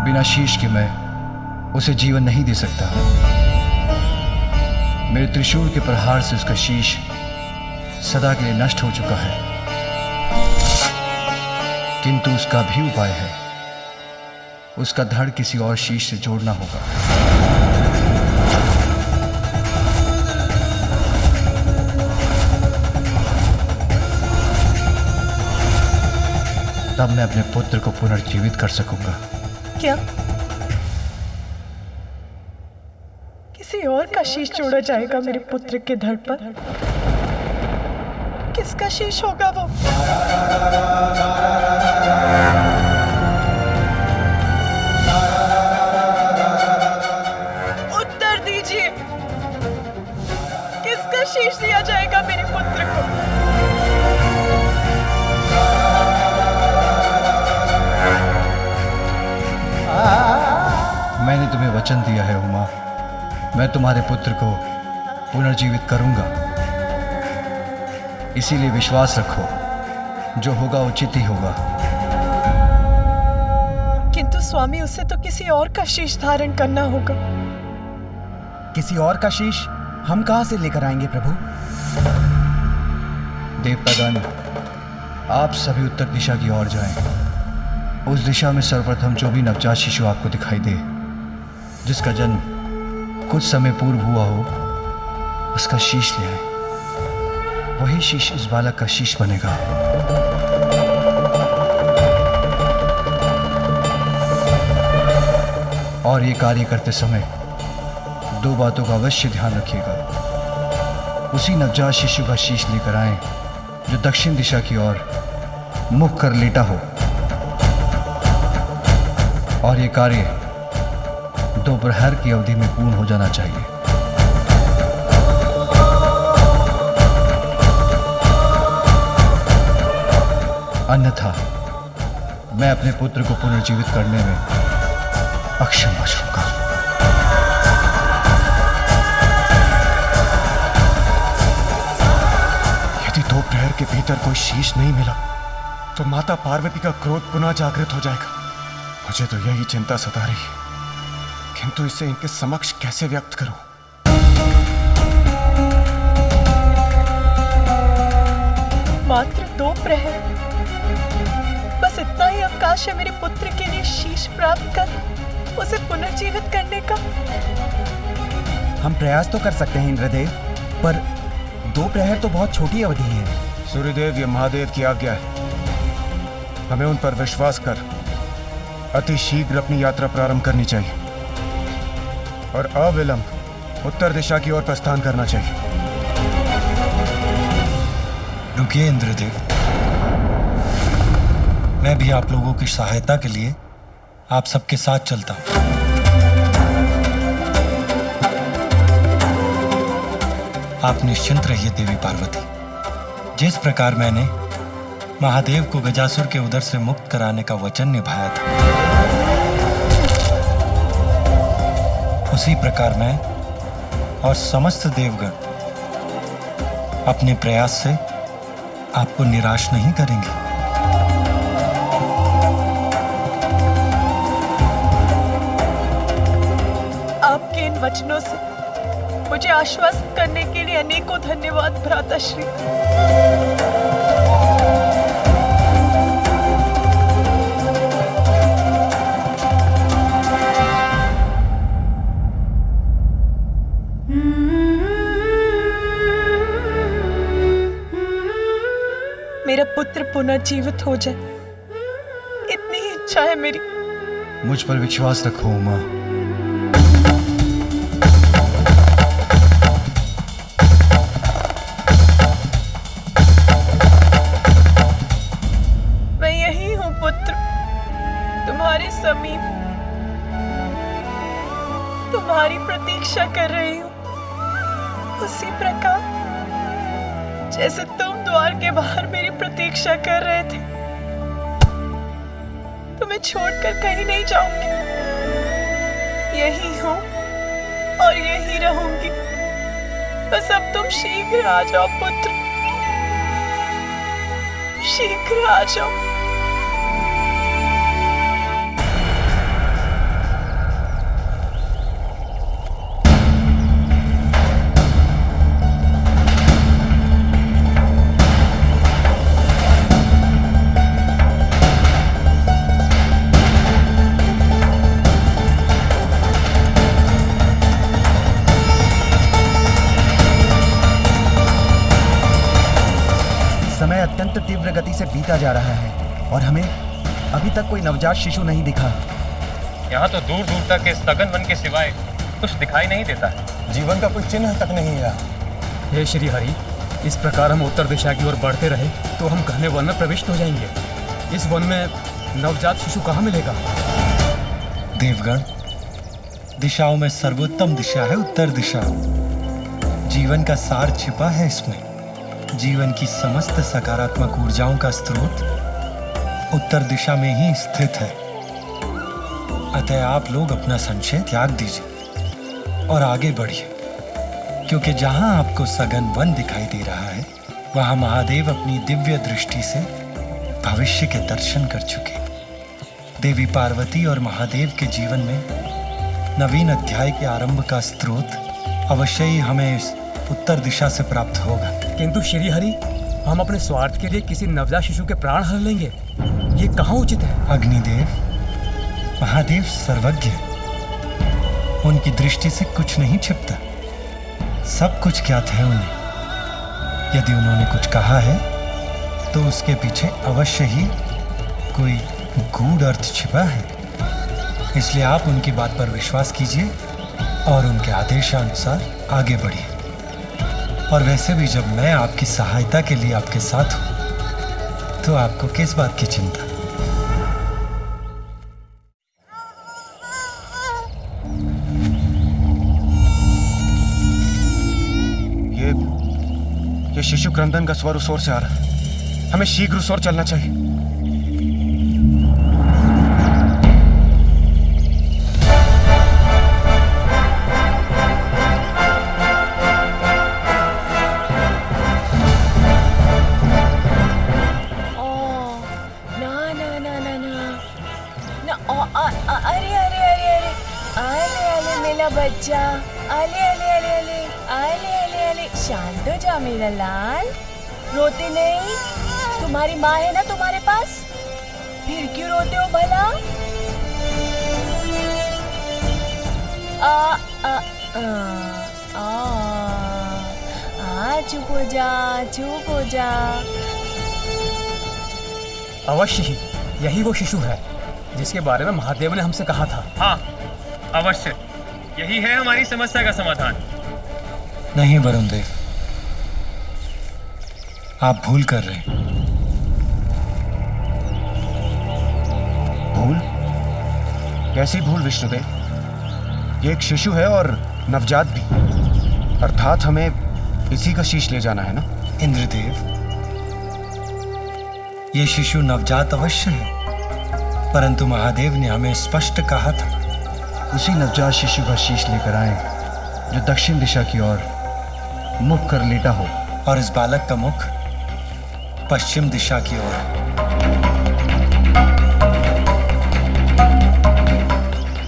बिना शीश के मैं उसे जीवन नहीं दे सकता। मेरे त्रिशूल के प्रहार से उसका शीश सदा के लिए नष्ट हो चुका है, किंतु उसका भी उपाय है। उसका धड़ किसी और शीश से जोड़ना होगा। तब मैं अपने पुत्र को पुनर्जीवित कर सकूंगा। क्या किसी और का शीश जोड़ा जाएगा मेरे पुत्र के धड़ पर? किसका शीश होगा वो? उत्तर दीजिए, किसका शीश दिया जाएगा मेरे पुत्र को? मैंने तुम्हें वचन दिया है उमा, मैं तुम्हारे पुत्र को पुनर्जीवित करूंगा। इसीलिए विश्वास रखो जो होगा उचित ही होगा। किंतु स्वामी, उसे तो किसी और का शीश धारण करना होगा। किसी और का शीश हम कहां से लेकर आएंगे प्रभु? देवतागण, आप सभी उत्तर दिशा की ओर जाएं। उस दिशा में सर्वप्रथम जो भी नवजात शिशु आपको दिखाई दे, जिसका जन्म कुछ समय पूर्व हुआ हो, उसका शीश ले आए। वही शीश इस बालक का शीश बनेगा। और ये कार्य करते समय दो बातों का अवश्य ध्यान रखिएगा। उसी नवजात शिशु का शीश लेकर आए जो दक्षिण दिशा की ओर मुख कर लेटा हो, और ये कार्य दोपहर की अवधि में पूर्ण हो जाना चाहिए। अन्यथा मैं अपने पुत्र को पुनर्जीवित करने में अक्षम बचूंगा। यदि दोपहर के भीतर कोई शीश नहीं मिला तो माता पार्वती का क्रोध पुनः जागृत हो जाएगा। मुझे तो यही चिंता सता रही है, किंतु इसे इनके समक्ष कैसे व्यक्त करूं? मात्र 2 प्रहर, बस इतना ही अवकाश है मेरे पुत्र के लिए शीश प्राप्त कर उसे पुनर्जीवित करने का। हम प्रयास तो कर सकते हैं इंद्रदेव, पर 2 प्रहर तो बहुत छोटी अवधि है। सूर्यदेव, ये महादेव की आज्ञा है। हमें उन पर विश्वास कर अति शीघ्र अपनी यात्रा प्रारंभ करनी चाहिए और अविलंब उत्तर दिशा की ओर प्रस्थान करना चाहिए। रुकिए इंद्रदेव, मैं भी आप लोगों की सहायता के लिए आप सबके साथ चलता हूं। आप निश्चिंत रहिए देवी पार्वती। जिस प्रकार मैंने महादेव को गजासुर के उदर से मुक्त कराने का वचन निभाया था, उसी प्रकार मैं और समस्त देवगण अपने प्रयास से आपको निराश नहीं करेंगे। आपके इन वचनों से मुझे आश्वस्त करने के लिए अनेकों धन्यवाद भ्राताश्री। मेरा पुत्र पुनर्जीवित हो जाए, इतनी ही इच्छा है मेरी। मुझ पर विश्वास रखो उमा। मैं यही हूं पुत्र, तुम्हारे समीप, तुम्हारी प्रतीक्षा कर रही हूं, उसी प्रकार जैसे तुम द्वार के बाहर मेरी प्रतीक्षा कर रहे थे। तुम्हें छोड़कर कहीं नहीं जाऊंगी, यही हूं और यही रहूंगी। बस अब तुम शीघ्र आ जाओ पुत्र, शीघ्र आ जाओ। समय अत्यंत तीव्र गति से बीता जा रहा है और हमें अभी तक कोई नवजात शिशु नहीं दिखा। यहाँ तो दूर दूर तक इस सघन वन के सिवाय कुछ दिखाई नहीं देता है। जीवन का कोई चिन्ह तक नहीं है। हे श्री हरि, इस प्रकार हम उत्तर दिशा की ओर बढ़ते रहे तो हम घने वन में प्रविष्ट हो जाएंगे। इस वन में नवजात शिशु कहाँ मिलेगा? देवगण, दिशाओं में सर्वोत्तम दिशा है उत्तर दिशा। जीवन का सार छिपा है इसमें। जीवन की समस्त सकारात्मक ऊर्जाओं का स्रोत उत्तर दिशा में ही स्थित है। अतः आप लोग अपना संशय त्याग दीजिए और आगे बढ़िए, क्योंकि जहां आपको सघन वन दिखाई दे रहा है, वहां महादेव अपनी दिव्य दृष्टि से भविष्य के दर्शन कर चुके। देवी पार्वती और महादेव के जीवन में नवीन अध्याय के आरंभ का स्रोत अवश्य ही हमें इस उत्तर दिशा से प्राप्त होगा। किंतु श्री हरि, हम अपने स्वार्थ के लिए किसी नवजात शिशु के प्राण हर लेंगे, ये कहाँ उचित है? अग्निदेव, महादेव सर्वज्ञ है। उनकी दृष्टि से कुछ नहीं छिपता, सब कुछ ज्ञात है उन्हें। यदि उन्होंने कुछ कहा है तो उसके पीछे अवश्य ही कोई गूढ़ अर्थ छिपा है। इसलिए आप उनकी बात पर विश्वास कीजिए और उनके आदेशानुसार आगे बढ़िए। और वैसे भी जब मैं आपकी सहायता के लिए आपके साथ हूं, तो आपको किस बात की चिंता? ये शिशु क्रंदन का स्वर उस ओर से आ रहा है। हमें शीघ्र उस ओर चलना चाहिए। बच्चा, आले आले आले आले आले आले आले, शांत हो जा मेरा लाल, रोते नहीं। तुम्हारी माँ है ना तुम्हारे पास, फिर क्यों रोते हो भला? चुप हो जा, चुप हो जा। अवश्य ही यही वो शिशु है जिसके बारे में महादेव ने हमसे कहा था। हाँ, अवश्य यही है हमारी समस्या का समाधान। नहीं वरुण देव, आप भूल कर रहे हैं। भूल? कैसी भूल विष्णुदेव? ये एक शिशु है और नवजात भी, अर्थात हमें इसी का शीश ले जाना है ना? इंद्रदेव, ये शिशु नवजात अवश्य है, परंतु महादेव ने हमें स्पष्ट कहा था उसी नवजात शिशु का शीश लेकर आए जो दक्षिण दिशा की ओर मुख कर लेटा हो, और इस बालक का मुख पश्चिम दिशा की ओर है।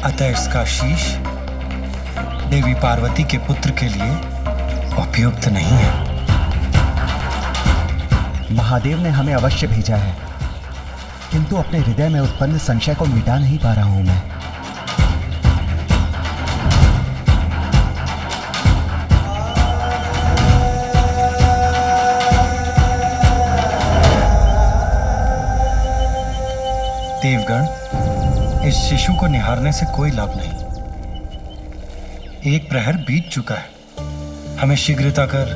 अतः इसका शीश देवी पार्वती के पुत्र के लिए उपयुक्त नहीं है। महादेव ने हमें अवश्य भेजा है, किंतु अपने हृदय में उत्पन्न संशय को मिटा नहीं पा रहा हूं मैं। देवगण, इस शिशु को निहारने से कोई लाभ नहीं। एक प्रहर बीत चुका है, हमें शीघ्रता कर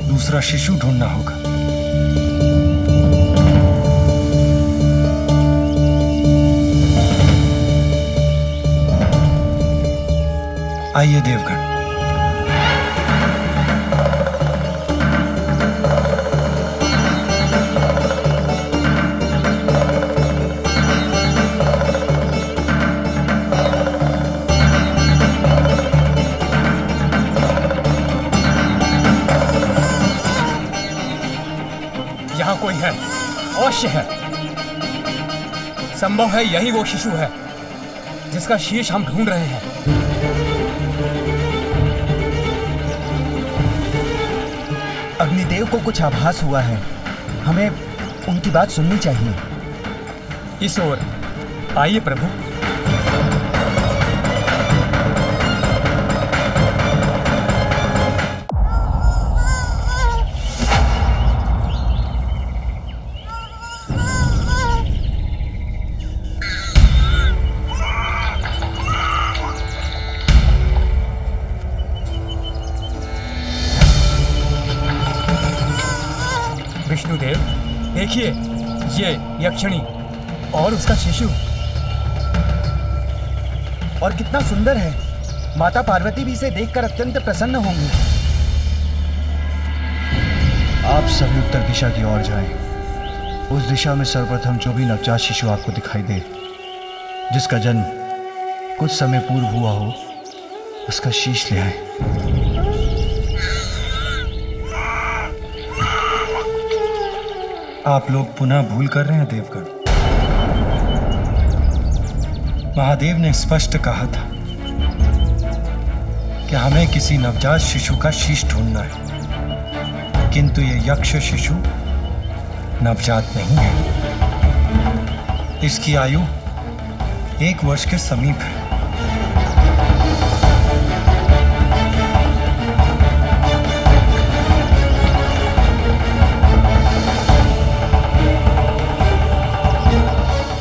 दूसरा शिशु ढूंढना होगा। आइए देवगण। यहाँ कोई है, अवश्य है। संभव है यही वो शिशु है जिसका शीश हम ढूंढ रहे हैं। अग्निदेव को कुछ आभास हुआ है, हमें उनकी बात सुननी चाहिए। इस ओर आइए प्रभु। विष्णुदेव, देखिए ये यक्षिणी और उसका शिशु, और कितना सुंदर है। माता पार्वती भी इसे देखकर अत्यंत प्रसन्न होंगी। आप सभी उत्तर दिशा की ओर जाएं। उस दिशा में सर्वप्रथम जो भी नवजात शिशु आपको दिखाई दे, जिसका जन्म कुछ समय पूर्व हुआ हो, उसका शीश ले आए। आप लोग पुनः भूल कर रहे हैं देवगण। महादेव ने स्पष्ट कहा था कि हमें किसी नवजात शिशु का शीश ढूंढना है, किंतु ये यक्ष शिशु नवजात नहीं है। इसकी आयु 1 वर्ष के समीप है।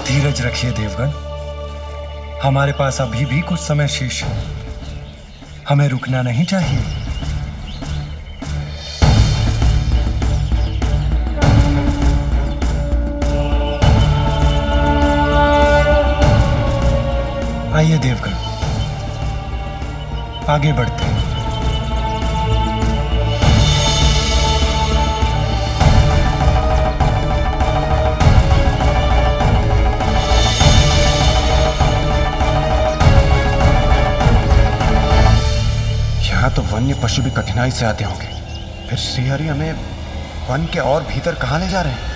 धीरज रखिए देवगण, हमारे पास अभी भी कुछ समय शेष है। हमें रुकना नहीं चाहिए। आइए देवगण, आगे बढ़ते हैं। यहाँ तो वन्य पशु भी कठिनाई से आते होंगे, फिर श्रीहरि हमें वन के और भीतर कहाँ ले जा रहे हैं?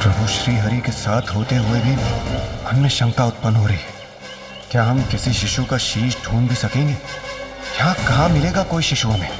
प्रभु श्रीहरि के साथ होते हुए भी मन में शंका उत्पन्न हो रही है। क्या हम किसी शिशु का शीश ढूंढ भी सकेंगे? यहाँ कहाँ मिलेगा कोई शिशु हमें?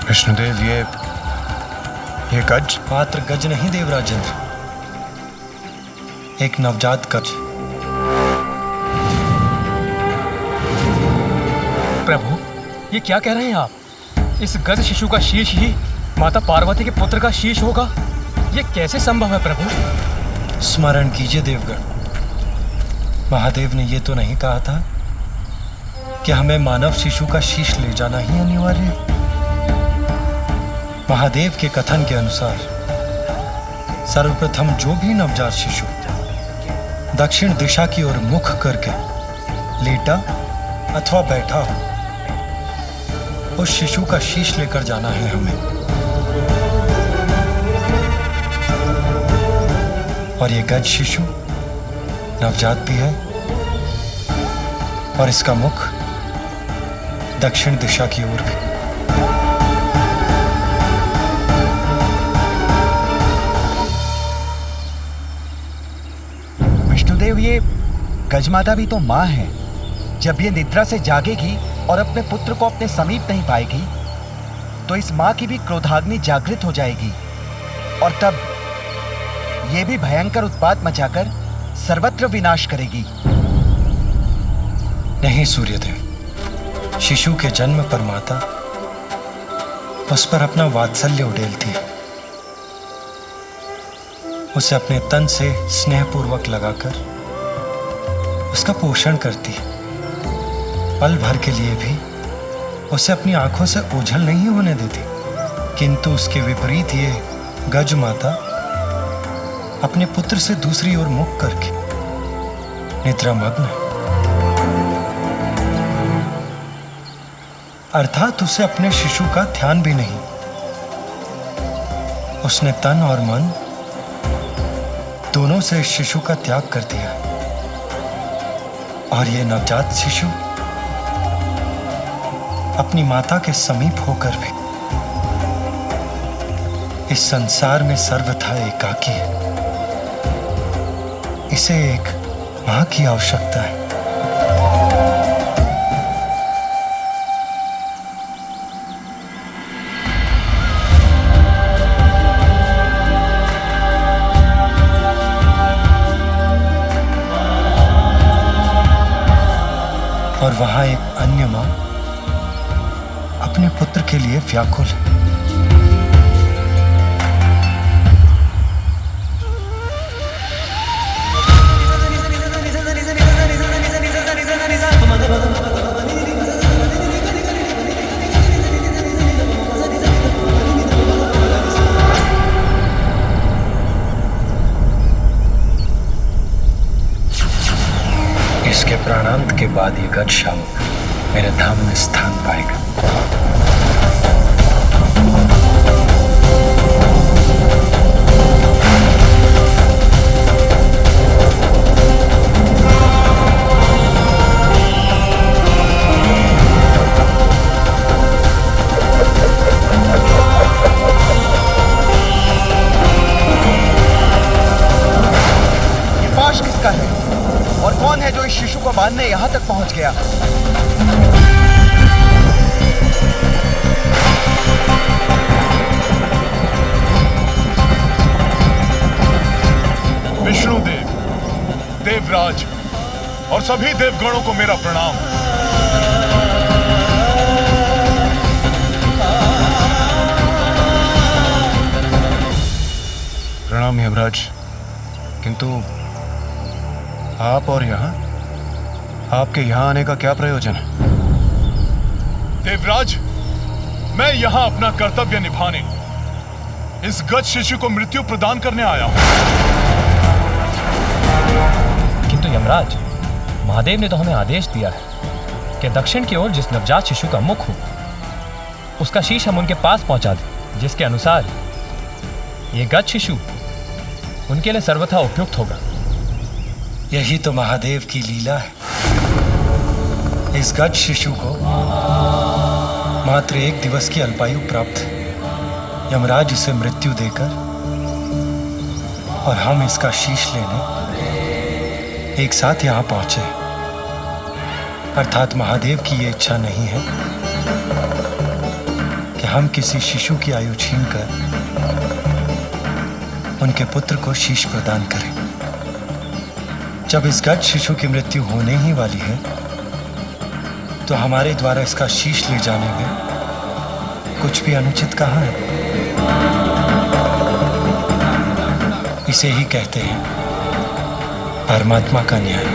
विष्णुदेव, ये गज? मात्र गज नहीं देवराजेंद्र, एक नवजात गज। प्रभु, ये क्या कह रहे हैं आप? इस गज शिशु का शीश ही माता पार्वती के पुत्र का शीश होगा? ये कैसे संभव है प्रभु? स्मरण कीजिए देवगण, महादेव ने ये तो नहीं कहा था कि हमें मानव शिशु का शीश ले जाना ही अनिवार्य है। महादेव के कथन के अनुसार सर्वप्रथम जो भी नवजात शिशु दक्षिण दिशा की ओर मुख करके लेटा अथवा बैठा हो, उस शिशु का शीश लेकर जाना है हमें। और ये गज शिशु नवजात भी है और इसका मुख दक्षिण दिशा की ओर भी। विष्णुदेव, ये गजमाता भी तो माँ है। जब ये निद्रा से जागेगी और अपने पुत्र को अपने समीप नहीं पाएगी तो इस माँ की भी क्रोधाग्नि जागृत हो जाएगी और तब ये भी भयंकर उत्पात मचाकर सर्वत्र विनाश करेगी। नहीं सूर्यदेव, शिशु के जन्म पर माता उस पर अपना वात्सल्य उड़ेलती है, उसे अपने तन से स्नेहपूर्वक लगाकर उसका पोषण करती है। पल भर के लिए भी उसे अपनी आंखों से ओझल नहीं होने देती। किंतु उसके विपरीत ये गज माता अपने पुत्र से दूसरी ओर मुख करके निद्रामग्न है, अर्थात उसे अपने शिशु का ध्यान भी नहीं। उसने तन और मन दोनों से शिशु का त्याग कर दिया और ये नवजात शिशु अपनी माता के समीप होकर भी इस संसार में सर्वथा एकाकी है। इसे एक मां की आवश्यकता है। और वहां एक अन्य मां अपने पुत्र के लिए व्याकुल है। गज शावक मेरे धाम में स्थान पाएगा। किसका है और कौन है जो इस शिशु को बांधने यहां तक पहुंच गया? विष्णुदेव, देवराज और सभी देवगणों को मेरा प्रणाम। प्रणाम यमराज, किंतु आप और यहां, आपके यहां आने का क्या प्रयोजन है? देवराज, मैं यहां अपना कर्तव्य निभाने, इस गज शिशु को मृत्यु प्रदान करने आया हूं। किंतु यमराज, महादेव ने तो हमें आदेश दिया है कि दक्षिण की ओर जिस नवजात शिशु का मुख हो, उसका शीश हम उनके पास पहुंचा दें, जिसके अनुसार ये गज शिशु उनके लिए सर्वथा उपयुक्त होगा। यही तो महादेव की लीला है। इस गज शिशु को मात्र 1 दिवस की अल्पायु प्राप्त है। यमराज इसे मृत्यु देकर और हम इसका शीश लेने एक साथ यहां पहुंचे। अर्थात महादेव की ये इच्छा नहीं है कि हम किसी शिशु की आयु छीनकर उनके पुत्र को शीश प्रदान करें। जब इस गज शिशु की मृत्यु होने ही वाली है, तो हमारे द्वारा इसका शीश ले जाने में कुछ भी अनुचित कहाँ है? इसे ही कहते हैं परमात्मा का न्याय।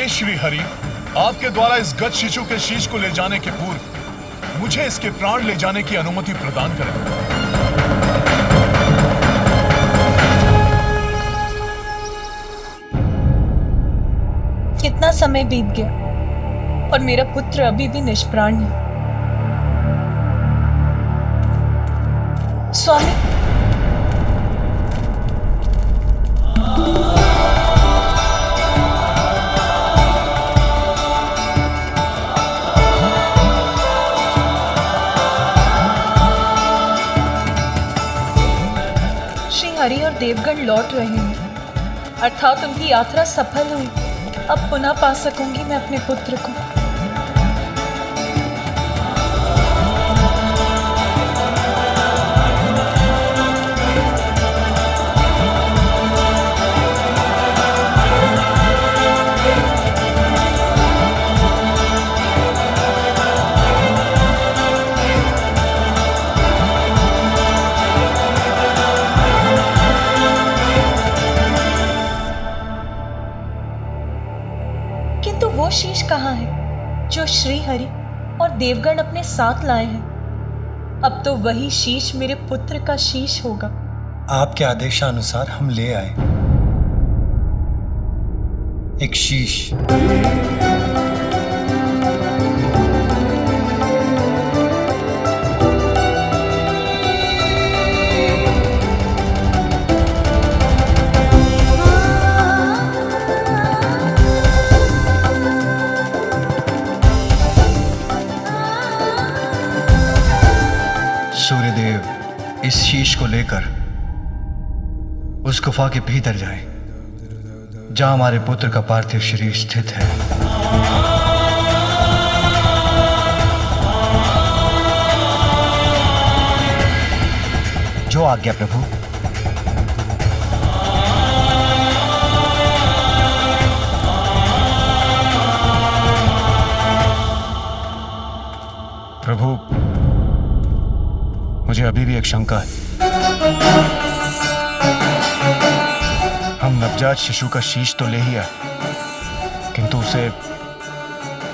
श्री हरि, आपके द्वारा इस गज शिशु के शीश को ले जाने के पूर्व मुझे इसके प्राण ले जाने की अनुमति प्रदान करें। कितना समय बीत गया और मेरा पुत्र अभी भी निष्प्राण है। स्वामी, हरि और देवगण लौट रहे हैं, अर्थात उनकी यात्रा सफल हुई। अब पुनः पा सकूंगी मैं अपने पुत्र को। वो शीश कहाँ है जो श्री हरि और देवगण अपने साथ लाए हैं? अब तो वही शीश मेरे पुत्र का शीश होगा। आपके आदेशानुसार हम ले आए एक शीश। सूर्यदेव इस शीश को लेकर उस गुफा के भीतर जाएं, जहां हमारे पुत्र का पार्थिव शरीर स्थित है। जो आज्ञा प्रभु। प्रभु, मुझे अभी भी एक शंका है। हम नवजात शिशु का शीश तो ले ही आए, किंतु उसे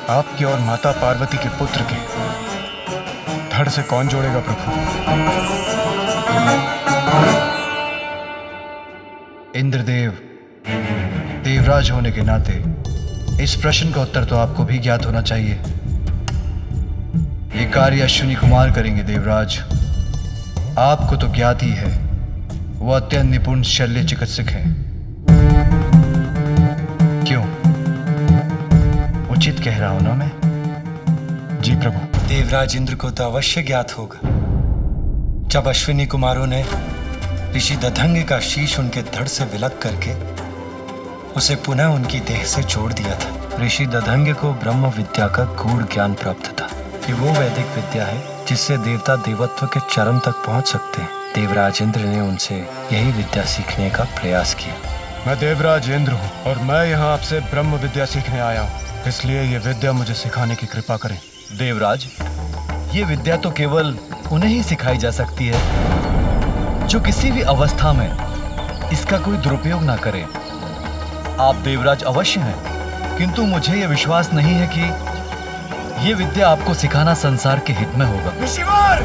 आपके और माता पार्वती के पुत्र के धड़ से कौन जोड़ेगा प्रभु? इंद्रदेव, देवराज होने के नाते इस प्रश्न का उत्तर तो आपको भी ज्ञात होना चाहिए। ये कार्य अश्विनी कुमार करेंगे देवराज। आपको तो ज्ञात ही है, वो अत्यंत निपुण शल्य चिकित्सक हैं। क्यों, उचित कह रहा हूं ना मैं? जी प्रभु। देवराज इंद्र को तो अवश्य ज्ञात होगा जब अश्विनी कुमारों ने ऋषि दधंग का शीश उनके धड़ से विलग करके उसे पुनः उनकी देह से जोड़ दिया था। ऋषि दधंग को ब्रह्म विद्या का गूढ़ ज्ञान प्राप्त था। ये वो वैदिक विद्या है जिससे देवता देवत्व के चरम तक पहुंच सकते हैं। देवराज इंद्र ने उनसे यही विद्या सीखने का प्रयास किया। मैं देवराज इंद्र हूँ और मैं यहाँ आपसे ब्रह्म विद्या सीखने आया हूँ, इसलिए ये विद्या मुझे सिखाने की कृपा करें। देवराज, ये विद्या तो केवल उन्हें ही सिखाई जा सकती है जो किसी भी अवस्था में इसका कोई दुरुपयोग ना करे। आप देवराज अवश्य हैं, किंतु मुझे यह विश्वास नहीं है कि ये विद्या आपको सिखाना संसार के हित में होगा। ऋषिवर,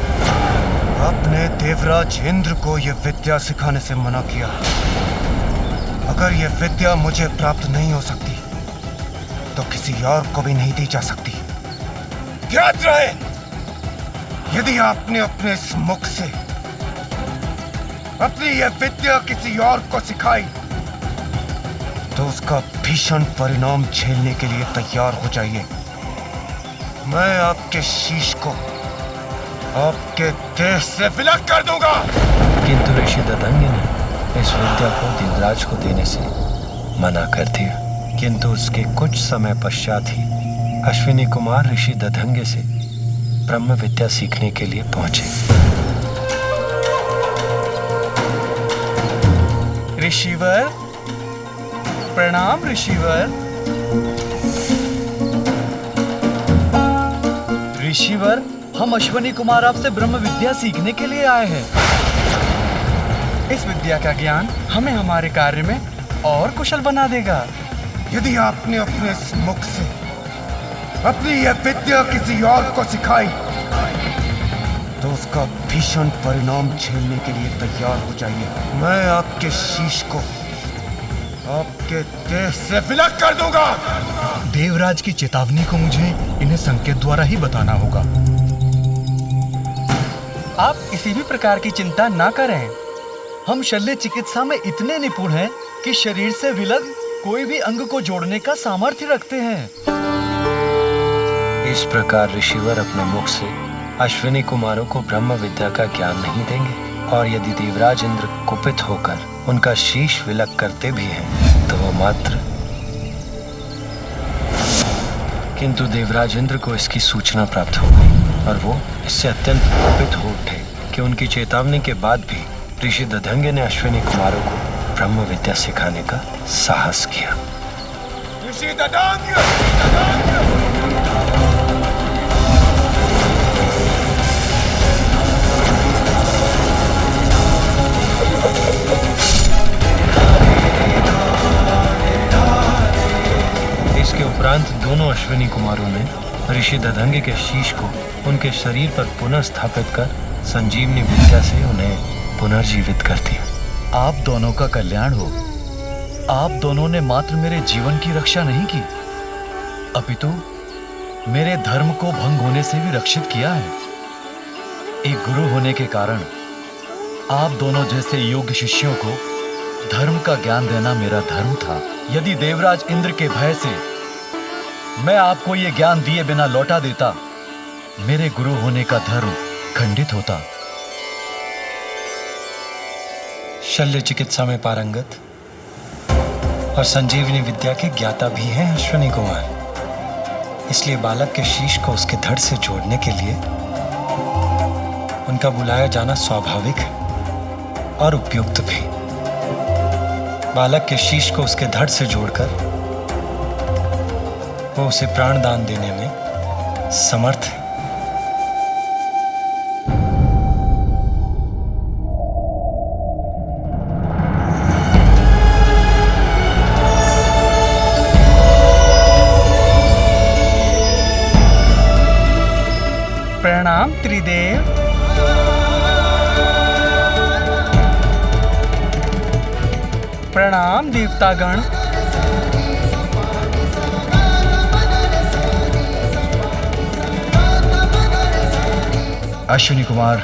आपने देवराज इंद्र को यह विद्या सिखाने से मना किया। अगर यह विद्या मुझे प्राप्त नहीं हो सकती तो किसी और को भी नहीं दी जा सकती। याद रहे, यदि आपने अपने इस मुख से अपनी यह विद्या किसी और को सिखाई तो उसका भीषण परिणाम झेलने के लिए तैयार हो जाइए। मैं आपके शीश को आपके देह से विलग कर दूंगा। किंतु ऋषि दधंग ने इस विद्या को देवराज को देने से मना कर दिया। किंतु उसके कुछ समय पश्चात ही अश्विनी कुमार ऋषि दधंग से ब्रह्म विद्या सीखने के लिए पहुंचे। ऋषिवर, प्रणाम ऋषिवर। ऋषिवर, हम अश्विनी कुमार आपसे ब्रह्म विद्या सीखने के लिए आए हैं। इस विद्या का ज्ञान हमें हमारे कार्य में और कुशल बना देगा। यदि आपने अपने इस मुख से अपनी यह विद्या किसी और को सिखाई तो उसका भीषण परिणाम झेलने के लिए तैयार हो जाइए। मैं आपके शीश को आपके देह से विलग कर दूंगा। देवराज की चेतावनी को मुझे इन्हें संकेत द्वारा ही बताना होगा। आप किसी भी प्रकार की चिंता ना करें। हम शल्य चिकित्सा में इतने निपुण हैं कि शरीर से विलग कोई भी अंग को जोड़ने का सामर्थ्य रखते हैं। इस प्रकार ऋषिवर अपने मुख से अश्विनी कुमारों को ब्रह्म विद्या का ज्ञान नहीं देंगे, और यदि देवराज इंद्र कुपित होकर उनका शीश विलग करते भी हैं तो वो मात्र। किंतु देवराज इंद्र को इसकी सूचना प्राप्त हो गई और वो इससे अत्यंत कुपित हो उठे कि उनकी चेतावनी के बाद भी ऋषि दधंग ने अश्विनी कुमारों को ब्रह्म विद्या सिखाने का साहस किया। ऋषि दधंग! इसके उपरांत दोनों अश्विनी कुमारों ने ऋषि दधंग के शीश को उनके शरीर पर पुनः स्थापित कर संजीवनी विद्या से उन्हें पुनर्जीवित कर दिया। आप दोनों का कल्याण हो। आप दोनों ने मात्र मेरे जीवन की रक्षा नहीं की, अपितु मेरे धर्म को भंग होने से भी रक्षित किया है। एक गुरु होने के कारण आप दोनों जैसे योग्य शिष्यों को धर्म का ज्ञान देना मेरा धर्म था। यदि देवराज इंद्र के भय से मैं आपको ये ज्ञान दिए बिना लौटा देता, मेरे गुरु होने का धर्म खंडित होता। शल्य चिकित्सा में पारंगत और संजीवनी विद्या के ज्ञाता भी हैं अश्विनी कुमार, इसलिए बालक के शीश को उसके धड़ से जोड़ने के लिए उनका बुलाया जाना स्वाभाविक है और उपयुक्त भी। बालक के शीश को उसके धड़ से जोड़कर वो उसे प्राण दान देने में समर्थ है। प्रणाम प्रणाम त्रिदेव। प्रणाम देवतागण। अश्विनी कुमार,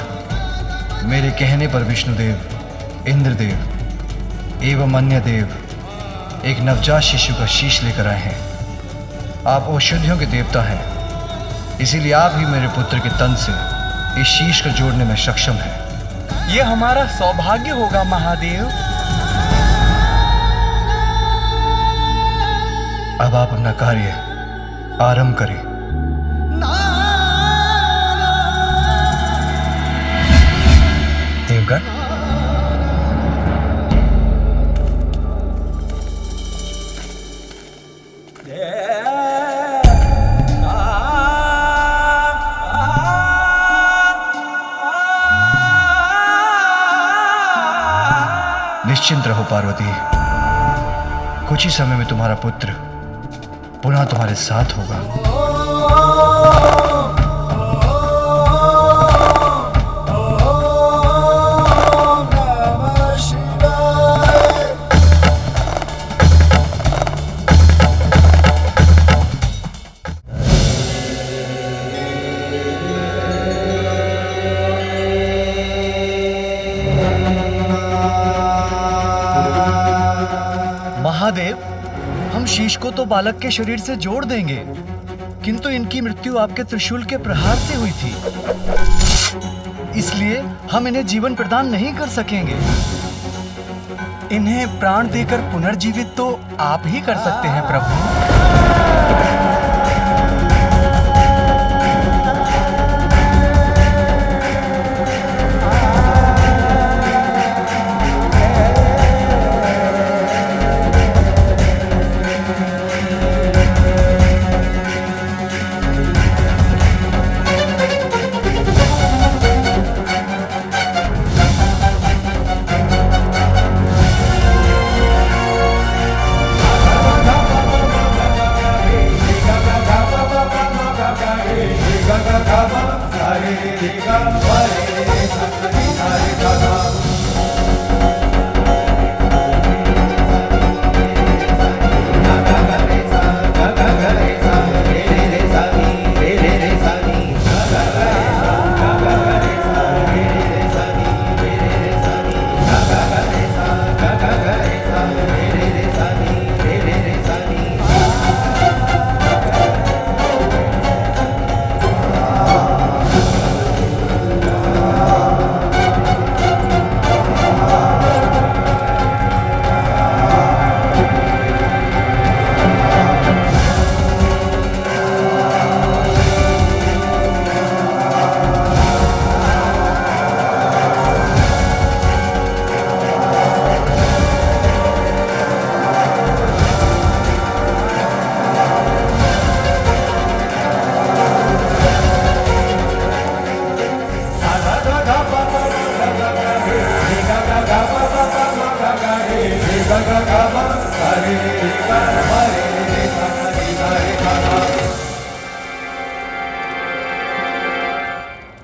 मेरे कहने पर विष्णुदेव, इंद्रदेव एवं अन्य देव एक नवजात शिशु का शीश लेकर आए हैं। आप औषधियों के देवता हैं, इसीलिए आप ही मेरे पुत्र के तन से इस शीश को जोड़ने में सक्षम हैं। ये हमारा सौभाग्य होगा महादेव। अब आप अपना कार्य आरंभ करें। देवगण, निश्चिंत रहो पार्वती, कुछ ही समय में तुम्हारा पुत्र पुनः तुम्हारे साथ होगा। महादेव, हम शीश को तो बालक के शरीर से जोड़ देंगे, किंतु इनकी मृत्यु आपके त्रिशूल के प्रहार से हुई थी, इसलिए हम इन्हें जीवन प्रदान नहीं कर सकेंगे। इन्हें प्राण देकर पुनर्जीवित तो आप ही कर सकते हैं प्रभु।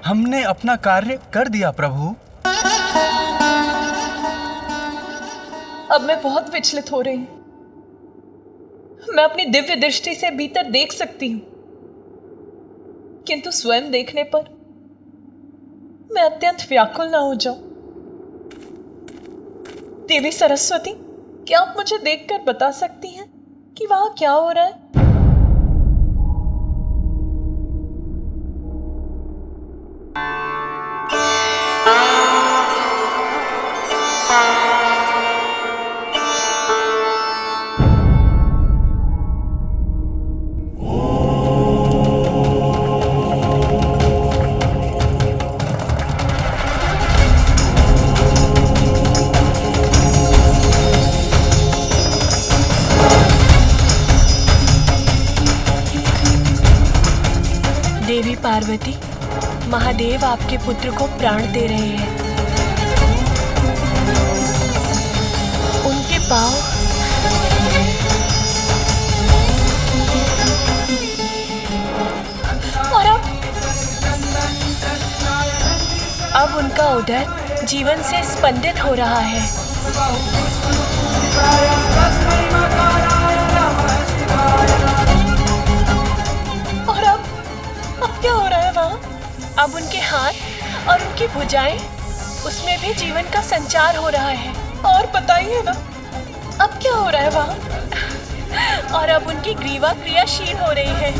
हमने अपना कार्य कर दिया प्रभु। अब मैं बहुत विचलित हो रही हूं। मैं अपनी दिव्य दृष्टि से भीतर देख सकती हूं, किंतु स्वयं देखने पर मैं अत्यंत व्याकुल ना हो जाऊं। देवी सरस्वती, क्या आप मुझे देखकर बता सकती हैं कि वहां क्या हो रहा है? देवी पार्वती, महादेव आपके पुत्र को प्राण दे रहे हैं। उनके पांव और अब उदर जीवन से स्पंदित हो रहा है। और अब क्या हो रहा है वहाँ? अब उनके हाथ और उनकी भुजाएं, उसमें भी जीवन का संचार हो रहा है। और बताइए ना, अब क्या हो रहा है वहाँ? और अब उनकी ग्रीवा क्रियाशील हो रही है।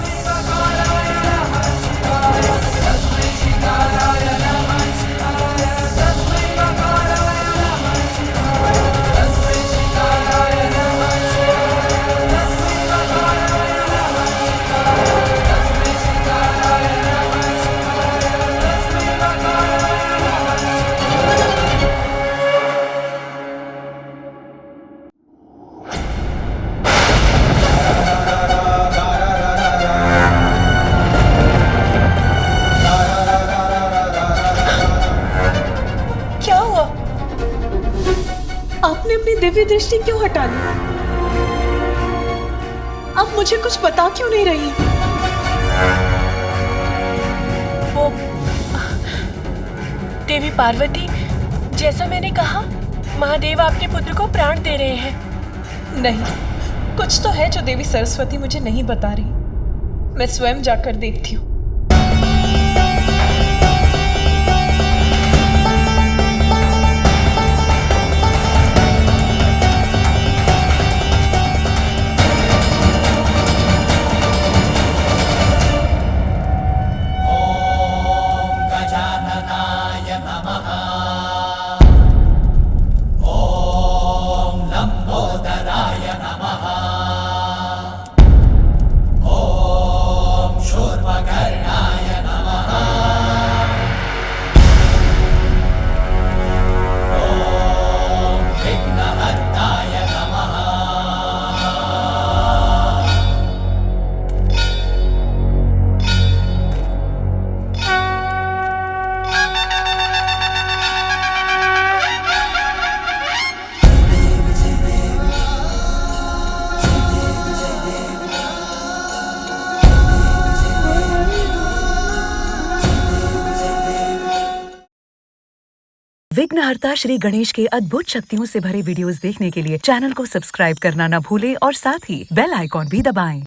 क्या हुआ? आपने अपनी दिव्य दृष्टि क्यों हटा ली? आप मुझे कुछ बता क्यों नहीं रही? वो देवी पार्वती, जैसा मैंने कहा, महादेव आपके पुत्र को प्राण दे रहे हैं। नहीं, कुछ तो है जो देवी सरस्वती मुझे नहीं बता रही। मैं स्वयं जाकर देखती हूँ। गजाननाय नमः। ॐ लम्बोदराय नमः। ॐ शूर्पकर्णाय नमः। ॐ विघ्नहर्ताय नमः। विघ्नहर्ता श्री गणेश के अद्भुत शक्तियों से भरे वीडियोस देखने के लिए चैनल को सब्सक्राइब करना न भूलें और साथ ही बेल आइकॉन भी दबाएं।